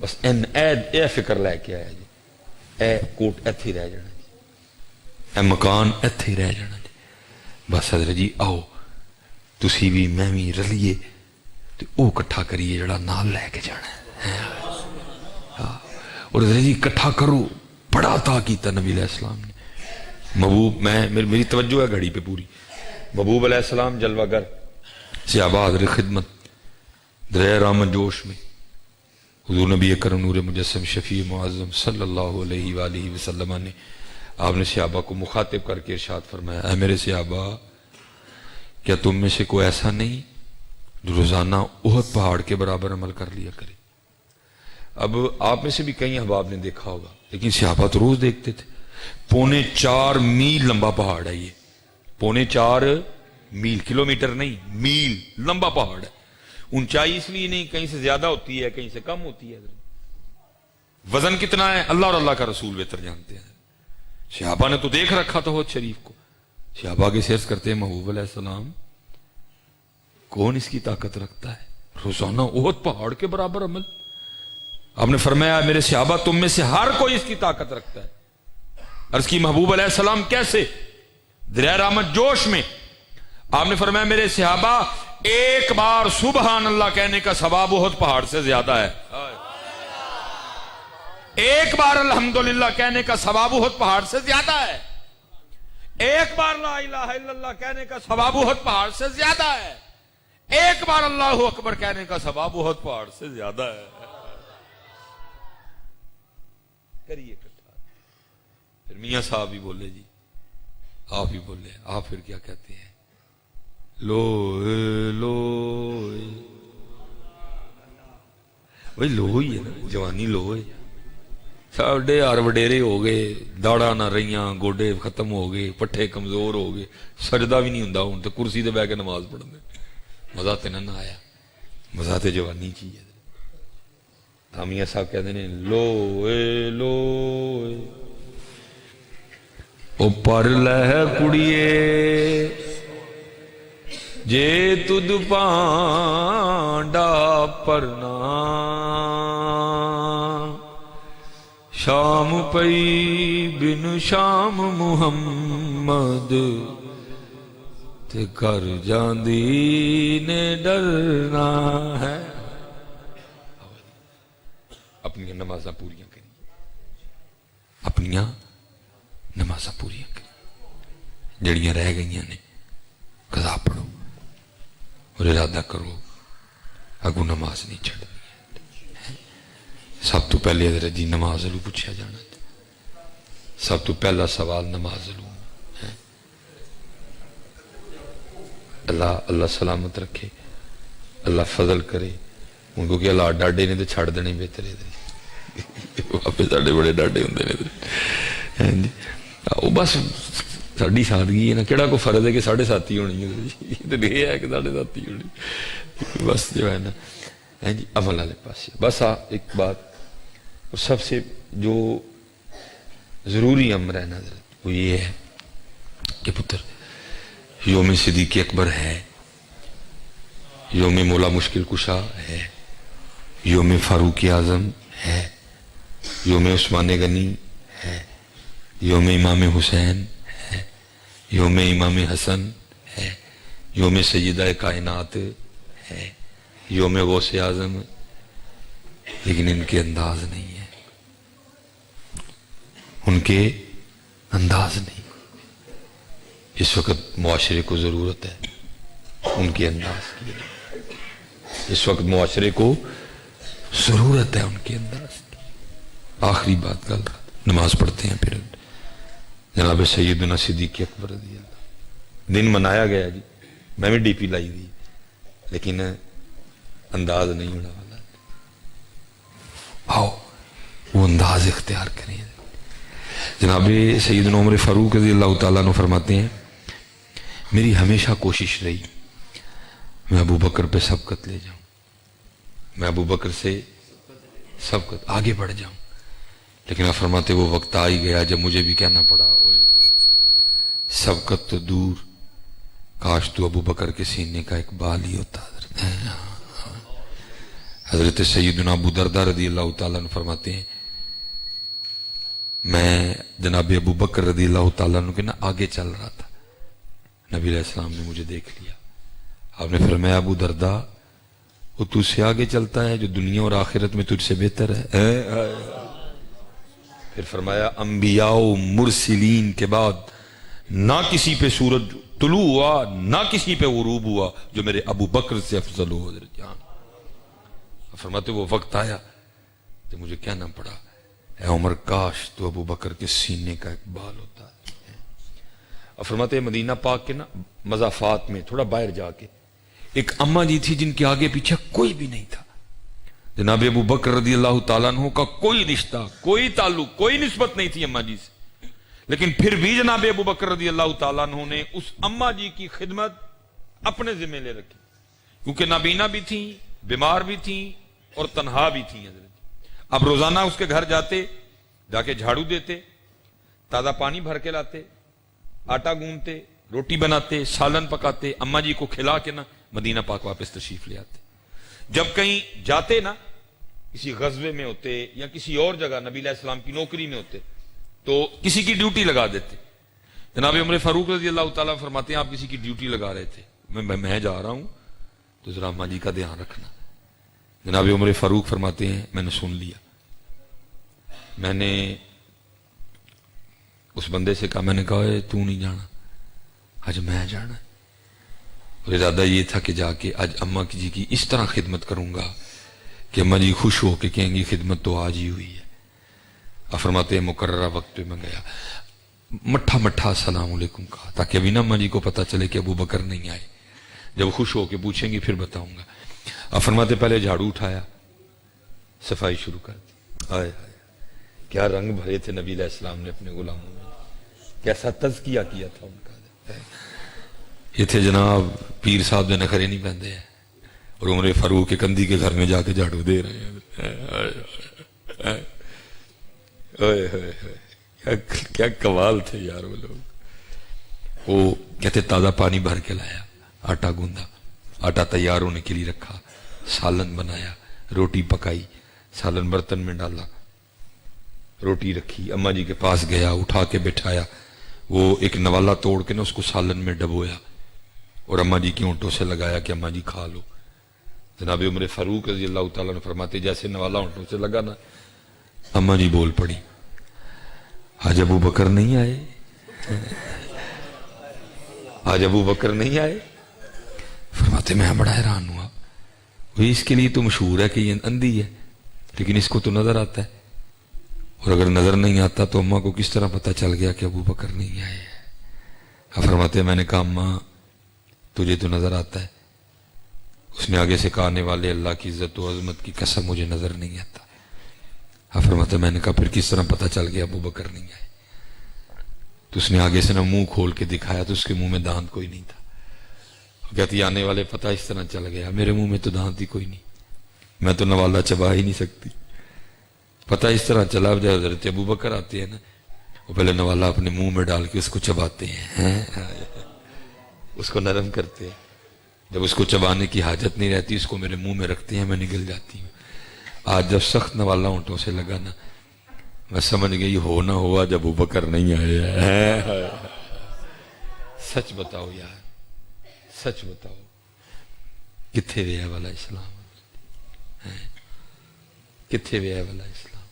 بس اے فکر لے کے آیا جی, اے کوٹ ایتھے رہ جانا جی, اے مکان ایتھے رہ جانا جی. بس حضرت جی آؤ تسی بھی میں بھی رلیے تو او کٹھا کریے جڑا نال لے کے جانا ہے. اور حضرت جی کٹھا کرو, بڑا عطا کیتا نبی علیہ السلام نے. محبوب میری توجہ ہے گھڑی پہ پوری. محبوب علیہ السلام جلوہ گر صحابہ حضرت خدمت دریا رحمت جوش میں حضور نبی کرم نور مجسم شفیع معظم صلی اللہ علیہ وآلہ وسلم نے آپ نے صحابہ کو مخاطب کر کے ارشاد فرمایا اے میرے صحابہ کیا تم میں سے کوئی ایسا نہیں جو روزانہ احد پہاڑ کے برابر عمل کر لیا کرے. اب آپ میں سے بھی کئی احباب نے دیکھا ہوگا لیکن صحابہ تو روز دیکھتے تھے. 4.25 میل لمبا پہاڑ ہے یہ, 4.25 میل, کلومیٹر نہیں میل لمبا پہاڑ ہے. اونچائی اس لیے نہیں, کہیں سے زیادہ ہوتی ہے کہیں سے کم ہوتی ہے. وزن کتنا ہے اللہ اور اللہ کا رسول بہتر جانتے ہیں. صحابہ نے تو دیکھ رکھا تھا احد شریف کو. صحابہ کے سیرس کرتے ہیں محبوب علیہ السلام کون اس کی طاقت رکھتا ہے روزانہ احد پہاڑ کے برابر عمل. آپ نے فرمایا میرے صحابہ تم میں سے ہر کوئی اس کی طاقت رکھتا ہے. عرض کی محبوب علیہ السلام کیسے؟ دریا رحمت جوش میں آپ نے فرمایا میرے صحابہ ایک بار سبحان اللہ کہنے کا ثواب احد پہاڑ سے زیادہ ہے. ایک بار الحمدللہ کہنے کا ثواب احد پہاڑ سے زیادہ ہے. ایک بار لا الہ الا اللہ کہنے کا ثواب احد پہاڑ سے زیادہ ہے. ایک بار اللہ اکبر کہنے کا ثواب احد پہاڑ سے زیادہ ہے. کریے کٹھا. پھر میاں صاحب بھی بولے جی, آپ ہی بولے, آپ پھر کیا کہتے ہیں لو لو بھائی لو ہی ہے نا، جوانی لو ہے، ساڈے ہر وڈیرے ہو گئے، داڑا نہ رہیاں، گوڈے ختم ہو گئے، پٹھے کمزور ہو گئے، سجدہ بھی نہیں ہوندا ہن تے کرسی تے بیٹھ کے نماز پڑھنے، مزہ تے نہ آیا، مزہ تے جوانی چ ہی ہے۔ حامیہ صاحب کہتے ہیں لو اے لو اے او پر لہ کڑیے جے تد پانڈا پرنا شام پئی بن شام محمد تے کر جاندی نے ڈرنا ہے۔ اپنی نمازاں پوریاں کریں، اپنی نمازاں پوریاں کریں، جڑیاں رہ گئیاں نے قضا پڑھو اور ارادہ کرو اگو نماز نہیں چھڑنی ہے۔ سب تو پہلے حضرت جی نماز لو پوچھا جانا، سب تو پہلا سوال نماز لو ہے۔ اللہ سلامت رکھے، اللہ فضل کرے ان کو کہ اللہ ڈاڈے نے تو چھڑ دینے بہتر ہے، واپس ساڈے بڑے ڈاڈے ہوندے نے وہ بس ساڈی سادگی ہے نا، کیڑا کو فرض ہے کہ 7.5 ہونی ہے، تو یہ ہے کہ 7.5 ہونی، بس جو ہے نا جی عمل والے پاس۔ بس ایک بات سب سے جو ضروری امر ہے نا حضرت وہ یہ ہے کہ پتر یوم صدیق اکبر ہے، یوم مولا مشکل کشا ہے، یوم فاروق اعظم ہے، یوم عثمان غنی ہے، یوم امام حسین ہے، یوم امام حسن ہے، یوم سیدہ کائنات ہے، یوم غوث اعظم، لیکن ان کے انداز نہیں ہے، ان کے انداز نہیں۔ اس وقت معاشرے کو ضرورت ہے ان کے انداز کی، اس وقت معاشرے کو ضرورت ہے ان کے انداز کی۔ آخری بات گل نماز پڑھتے ہیں پھر جناب سیدنا صدیق اکبر رضی اللہ، دن منایا گیا جی، میں بھی ڈی پی لائی دی، لیکن انداز نہیں ہونے والا۔ آؤ وہ انداز اختیار کریں۔ جناب سیدنا عمر فاروق رضی اللہ تعالیٰ عنہ فرماتے ہیں میری ہمیشہ کوشش رہی میں ابو بکر پہ سبقت لے جاؤں، میں ابو بکر سے سبقت آگے بڑھ جاؤں، لیکن آپ فرماتے وہ وقت آ ہی گیا جب مجھے بھی کہنا پڑا اوے عمر سبقت تو دور، کاش تو ابو بکر کے سینے کا ایک بال ہی ہوتا۔ حضرت سیدنا ابو دردہ رضی اللہ تعالیٰ عنہ فرماتے ہیں میں جناب ابو بکر رضی اللہ تعالیٰ عنہ کے نا آگے چل رہا تھا، نبی علیہ السلام نے مجھے دیکھ لیا، آپ نے فرمایا ابو دردہ وہ تجھ سے آگے چلتا ہے جو دنیا اور آخرت میں تجھ سے بہتر ہے۔ پھر فرمایا انبیاء و مرسلین کے بعد نہ کسی پہ سورج طلوع ہوا نہ کسی پہ غروب ہوا جو میرے ابو بکر سے افضل ہو۔ حضرت جان فرماتے وہ وقت آیا تو مجھے کہنا پڑا اے عمر کاش تو ابو بکر کے سینے کا اقبال ہوتا ہے۔ اور فرماتے مدینہ پاک کے نا مضافات میں تھوڑا باہر جا کے ایک اماں جی تھی جن کے آگے پیچھے کوئی بھی نہیں تھا، جناب ابو بکر رضی اللہ تعالیٰ عنہ کا کوئی رشتہ کوئی تعلق کوئی نسبت نہیں تھی اماں جی سے، لیکن پھر بھی جناب ابو بکر رضی اللہ تعالیٰ عنہ نے اس اماں جی کی خدمت اپنے ذمہ لے رکھی، کیونکہ نابینا بھی تھیں، بیمار بھی تھیں اور تنہا بھی تھیں۔ حضرت اب روزانہ اس کے گھر جاتے، جا کے جھاڑو دیتے، تازہ پانی بھر کے لاتے، آٹا گوندتے، روٹی بناتے، سالن پکاتے، اماں جی کو کھلا کے نا مدینہ پاک واپس تشریف لے آتے۔ جب کہیں جاتے نا کسی غزوے میں ہوتے یا کسی اور جگہ نبی علیہ السلام کی نوکری میں ہوتے تو کسی کی ڈیوٹی لگا دیتے۔ جناب عمر فاروق رضی اللہ تعالیٰ فرماتے ہیں آپ کسی کی ڈیوٹی لگا رہے تھے، میں جا رہا ہوں تو ذرا اماں جی کا دھیان رکھنا۔ جناب عمر فاروق فرماتے ہیں میں نے سن لیا، میں نے اس بندے سے کہا، میں نے کہا تو نہیں جانا، آج میں جانا ہے، اور ارادہ یہ تھا کہ جا کے آج اماں جی کی اس طرح خدمت کروں گا کہ اماں جی خوش ہو کے کہیں گی خدمت تو آج ہی ہوئی ہے۔ آپ فرماتے ہیں مقررہ وقت پہ میں گیا، مٹھا مٹھا السلام علیکم کہا تاکہ ابھی نا اماں جی کو پتا چلے کہ ابو بکر نہیں آئے، جب خوش ہو کے پوچھیں گی پھر بتاؤں گا۔ آپ فرماتے پہلے جھاڑو اٹھایا، صفائی شروع کر دی. آئے ہائے کیا رنگ بھرے تھے نبی علیہ السلام نے اپنے غلاموں میں, کیسا تزکیہ کیا تھا ان کا. یہ تھے جناب پیر صاحب جو نخرے نہیں پہنتے ہیں اور عمر فاروق کے کندھی کے گھر میں جا کے جھاڑو دے رہے ہیں. کیا کمال تھے یار وہ لوگ. وہ کہتے تازہ پانی بھر کے لایا, آٹا گوندا, آٹا تیار ہونے کے لیے رکھا, سالن بنایا, روٹی پکائی, سالن برتن میں ڈالا, روٹی رکھی, اماں جی کے پاس گیا, اٹھا کے بٹھایا, وہ ایک نوالا توڑ کے نا اس کو سالن میں ڈبویا اور اماں جی کی اونٹوں سے لگایا کہ اماں جی کھا لو. جناب عمر فاروق رضی اللہ تعالیٰ نے فرماتے جیسے نوالا اونٹوں سے لگا نا, اماں جی بول پڑی, آج ابو بکر نہیں آئے, آج ابو بکر نہیں آئے. فرماتے میں بڑا حیران ہوا, وہی اس کے لیے تو مشہور ہے کہ یہ اندھی ہے, لیکن اس کو تو نظر آتا ہے, اور اگر نظر نہیں آتا تو اماں کو کس طرح پتہ چل گیا کہ ابو بکر نہیں آئے. فرماتے میں نے کہا اماں تجھے تو نظر آتا ہے. اس نے آگے سے کہا آنے والے اللہ کی عزت و عظمت کی قسم مجھے نظر نہیں آتا. فرماتے میں نے کہا پھر کس طرح پتہ چل گیا ابو بکر نہیں آئے. تو اس نے آگے سے نا منہ کھول کے دکھایا تو اس کے منہ میں دانت کوئی نہیں تھا. کہتی آنے والے پتہ اس طرح چل گیا, میرے منہ میں تو دانت ہی کوئی نہیں, میں تو نوالا چبا ہی نہیں سکتی. پتہ اس طرح چلا جائے حضرت ابو بکر آتے ہیں نا, وہ پہلے نوالا اپنے منہ میں ڈال کے اس کو چباتے ہیں, اس کو نرم کرتے ہیں. جب اس کو چبانے کی حاجت نہیں رہتی اس کو میرے منہ میں رکھتے ہیں, میں نگل جاتی ہوں. آج جب سخت نوالا اونٹوں سے لگا نا, میں سمجھ گئی ہو نہ ہوا جب ابو بکر نہیں آئے. سچ بتاؤ یار, سچ بتاؤ کتھے ویا والا اسلام, کتھے ویا والا اسلام.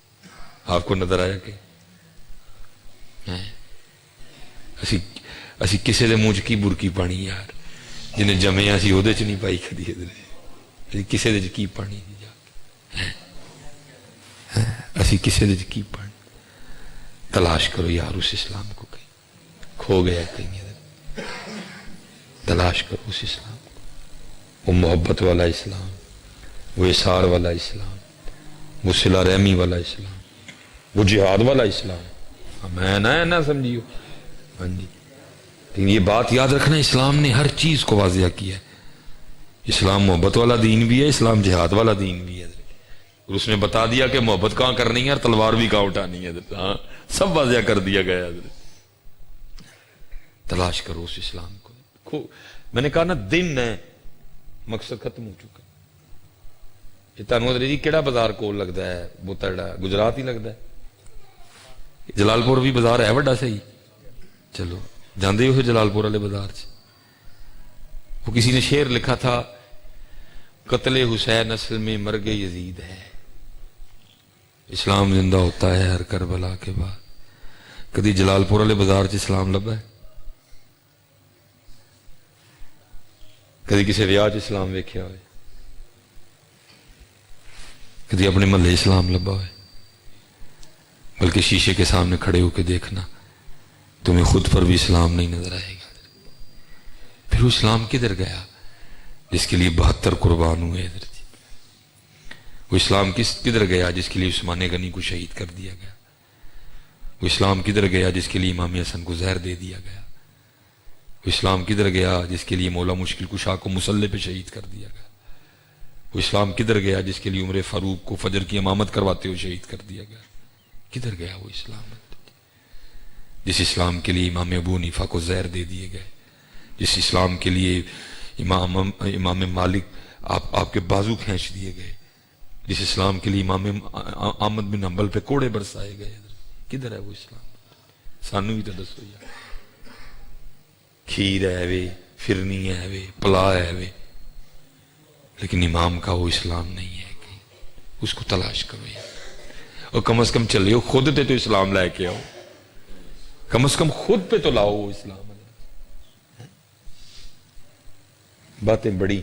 آپ کو نظر آیا کہ اسی کسے دے منہ کی برکی پانی یار, جنہیں جمے اسی وہ چ نہیں پائی کدی, ادھر کسے دے کی پانی جا اسی کسے دے کی پانی. تلاش کرو یار اس اسلام کو, کہیں کھو گیا کہیں ادھر, تلاش کرو اس اسلام کو. وہ محبت والا اسلام, وہ اثار والا اسلام, وہ صلہ رحمی والا اسلام, وہ جہاد والا اسلام. میں نہ سمجھیو. ہاں جی, لیکن یہ بات یاد رکھنا اسلام نے ہر چیز کو واضح کیا ہے. اسلام محبت والا دین بھی ہے, اسلام جہاد والا دین بھی ہے, اور اس نے بتا دیا کہ محبت کہاں کرنی ہے اور تلوار بھی کہاں اٹھانی ہے. ہاں سب واضح کر دیا گیا. تلاش کرو اس اسلام کو. میں نے کہا نا دن ہے, مقصد ختم ہو چکا. یہ تانوں جی کیڑا بازار کول لگتا ہے, بوتڑا گجرات ہی لگتا ہے. جلال پور بھی بازار ہے بڑا صحیح, چلو جاندے ہو جلال پور والے بازار سے. وہ کسی نے شعر لکھا تھا, قتل حسین اصل میں مرگ یزید ہے, اسلام زندہ ہوتا ہے ہر کربلا کے بعد. کدی جلال پور والے بازار سے اسلام لبا ہے؟ کدی کسی ویاہ اسلام ویکھیا ہوئے؟ کدی اپنے محلے اسلام لبا ہوئے؟ بلکہ شیشے کے سامنے کھڑے ہو کے دیکھنا, تمہیں خود پر بھی اسلام نہیں نظر آئے گا. پھر وہ اسلام کدھر گیا جس کے لیے 72 قربان ہوئے؟ وہ اسلام کدھر گیا جس کے لیے عثمان غنی کو شہید کر دیا گیا؟ وہ اسلام کدھر گیا جس کے لیے امام حسن کو زہر دے دیا گیا؟ وہ اسلام کدھر گیا جس کے لیے مولا مشکل کشا کو مسلح پہ شہید کر دیا گیا؟ وہ اسلام کدھر گیا جس کے لیے عمر فاروق کو فجر کی امامت کرواتے ہوئے شہید کر دیا گیا؟ کدھر گیا وہ اسلام جس اسلام کے لیے امام ابو حنیفہ کو زہر دے دیے گئے, جس اسلام کے لیے امام مالک آپ کے بازو کھینچ دیے گئے, جس اسلام کے لیے امام احمد بن حنبل پہ کوڑے برسائے گئے؟ کدھر ہے وہ اسلام؟ سانو بھی تو دسو یار. کھیر ہے وے, فرنی ہے وے, پلا ہے وے, لیکن امام کا وہ اسلام نہیں ہے. اس کو تلاش کرو یار, اور کم از کم چلے ہو خود تے تو اسلام لے کے آؤ, کم از کم خود پہ تو لاؤ وہ اسلام. باتیں بڑی,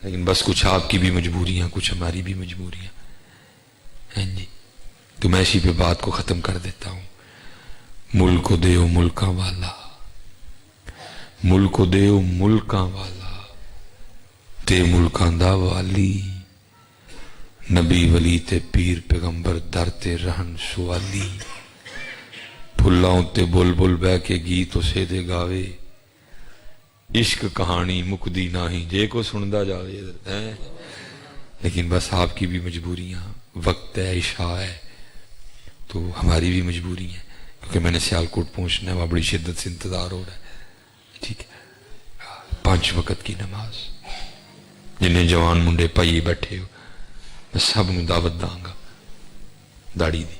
لیکن بس کچھ آپ کی بھی مجبوریاں, کچھ ہماری بھی مجبوریاں ہیں جی. تو میں اسی پہ بات کو ختم کر دیتا ہوں. ملک کو دیو ملکاں والا, ملک کو دیو ملکاں والا, تے ملکاں دا والی, نبی ولی تے پیر پیغمبر در تے رہن سوالی پھلاں تے بل بل بہ کے گیت اسے دے گاوے عشق کہانی مکدی نہیں جے کو سندا جاوے لیکن بس آپ کی بھی مجبوریاں وقت ہے عشاء ہے تو ہماری بھی مجبوری ہے کیونکہ میں نے سیالکوٹ پہنچنا ہے وہاں بڑی شدت سے انتظار ہو رہا ہے ٹھیک ہے 5 وقت کی نماز جنہیں جوان منڈے پائیے بیٹھے ہو میں سب نو دعوت داں گا داڑی دی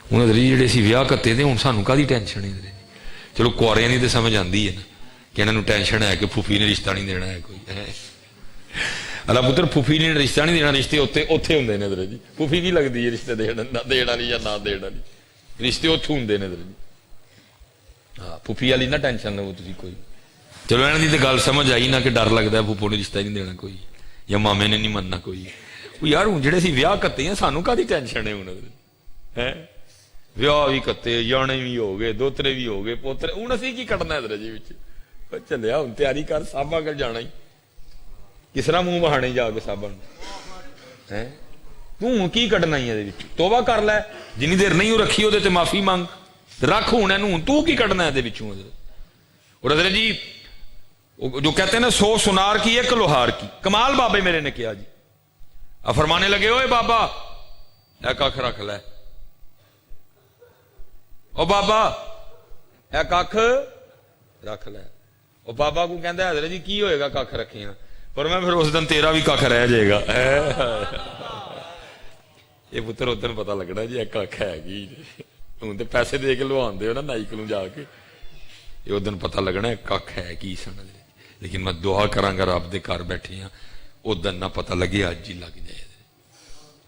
انہوں نے جڑے سی ویاہ کتے دے ہوں سانوں کادی ٹینشن ہے چلو کوریاں دی تے سمجھ آندی ہے نا کہ انہاں نوں ٹینشن ہے کہ پھوپھی نے رشتہ نہیں دینا ہے کوئی اللہ پتر پھوپھی نے رشتہ نہیں دینا رشتے اوتھے ہوندے نے ادھر جی پھوپھی کی لگدی ہے رشتے دین والی یا نہ دین والی رشتے اوتھے ہوندے نے ادھر جی ہاں پھوپھی والی نہ ٹینشن لو تسی کوئی چلو انہاں دی تے گل سمجھ آئی نا کہ ڈر لگدا ہے پھوپھو نے رشتہ نہیں دینا کوئی یا مامے نے نہیں مننا کوئی یار ہوں جڑے سی ویاہ کتے ہیں سانوں کادی ٹینشن ہے ہن ہے ویاہ بھی کتے جانے بھی ہو گئے دوترے بھی ہو گئے پوترے ہوں اسی کی کٹنا ادھر جی وچ چلیا ہوں تیاری کر صاحبہ کل جانا ہی کس طرح منہ بہانے جا کے صاحبہ تو کی کٹنا ہی ہے توبہ کر لے جنی دیر نہیں رکھی وہ تے معافی مانگ رکھ ہوں تو کی کٹنا ہے اور ادھر جی جو کہتے ہیں نا 100 سنار کی 1 لوہار کی کمال بابے میرے نے کیا جی اب فرمانے لگے اوے بابا اے کھ رکھ لے او بابا اے کھ رکھ لے او بابا کو کہندا ہے حضرت جی کی ہوئے گا کھ رکھے ہیں پر میں پھر اس دن تیرا بھی کھ رہ جائے گا یہ پتر اس دن پتہ لگنا جی کھ ہے گی ہوں تو پیسے دے کے لوان دے ہو نا نائی کو جا کے یہ اس دن پتہ لگنا ہے کھ ہے کی سن لیکن میں دعا کراں گا رب دے گھر بیٹھے ہیں اس دن نہ پتہ لگے اج ہی لگ جائے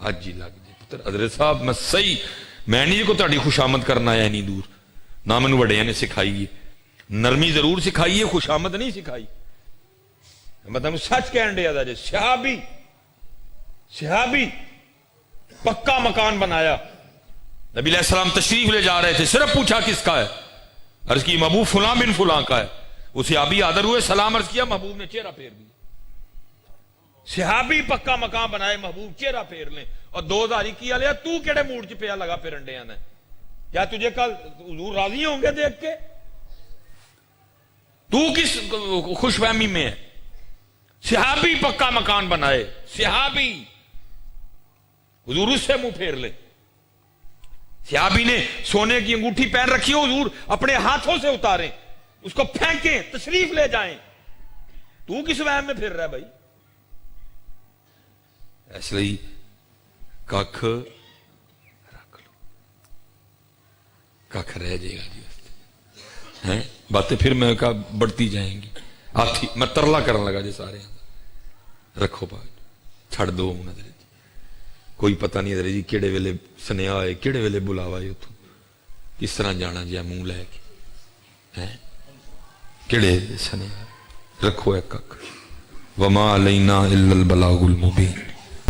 اج ہی لگ جائے پتر حضرت صاحب میں صحیح میں نہیں کو تہاڈی خوشامد کرنا آیا نہیں دور نہ مینوں وڈیاں نے سکھائی ہے نرمی ضرور سکھائی ہے خوشامد نہیں سکھائی میں تمہیں سچ کہن دیا تھا جی صحابی پکا مکان بنایا نبی علیہ السلام تشریف لے جا رہے تھے صرف پوچھا کس کا ہے عرض کی محبوب فلاں بن فلاں کا ہے وہ صحابی آدر ہوئے سلام عرض کیا محبوب نے چہرہ پھیر دیا صحابی پکا مکان بنائے محبوب چہرہ پھیر لیں اور 2000 کی لیا تو کیڑے موڈ چ پیا لگا پھر انڈیا نے کیا تجھے کل حضور راضی ہوں گے دیکھ کے تو کس خوش فہمی میں ہے صحابی پکا مکان بنائے صحابی حضور اس سے منہ پھیر لے صحابی نے سونے کی انگوٹھی پہن رکھی ہو حضور اپنے ہاتھوں سے اتاریں اس کو پھینکیں تشریف لے جائیں تو کس وہم میں پھر رہا ہے بھائی اس لیے کھ رکھ لو کھ رہ جائے گا جی باتیں پھر میں کہا بڑھتی جائیں گی ہاتھی میں ترلا کرن لگا جی سارے رکھو بات چھڑ دو نظر کوئی پتہ نہیں ادھر جی کہڑے ویلے سنیا ہوئے کہڑے ویلے بلاوا ہے اتوں کس طرح جانا جی منہ لے کے کہڑے سنیا رکھو ایک کھ وما علینا الا البلاغ المبین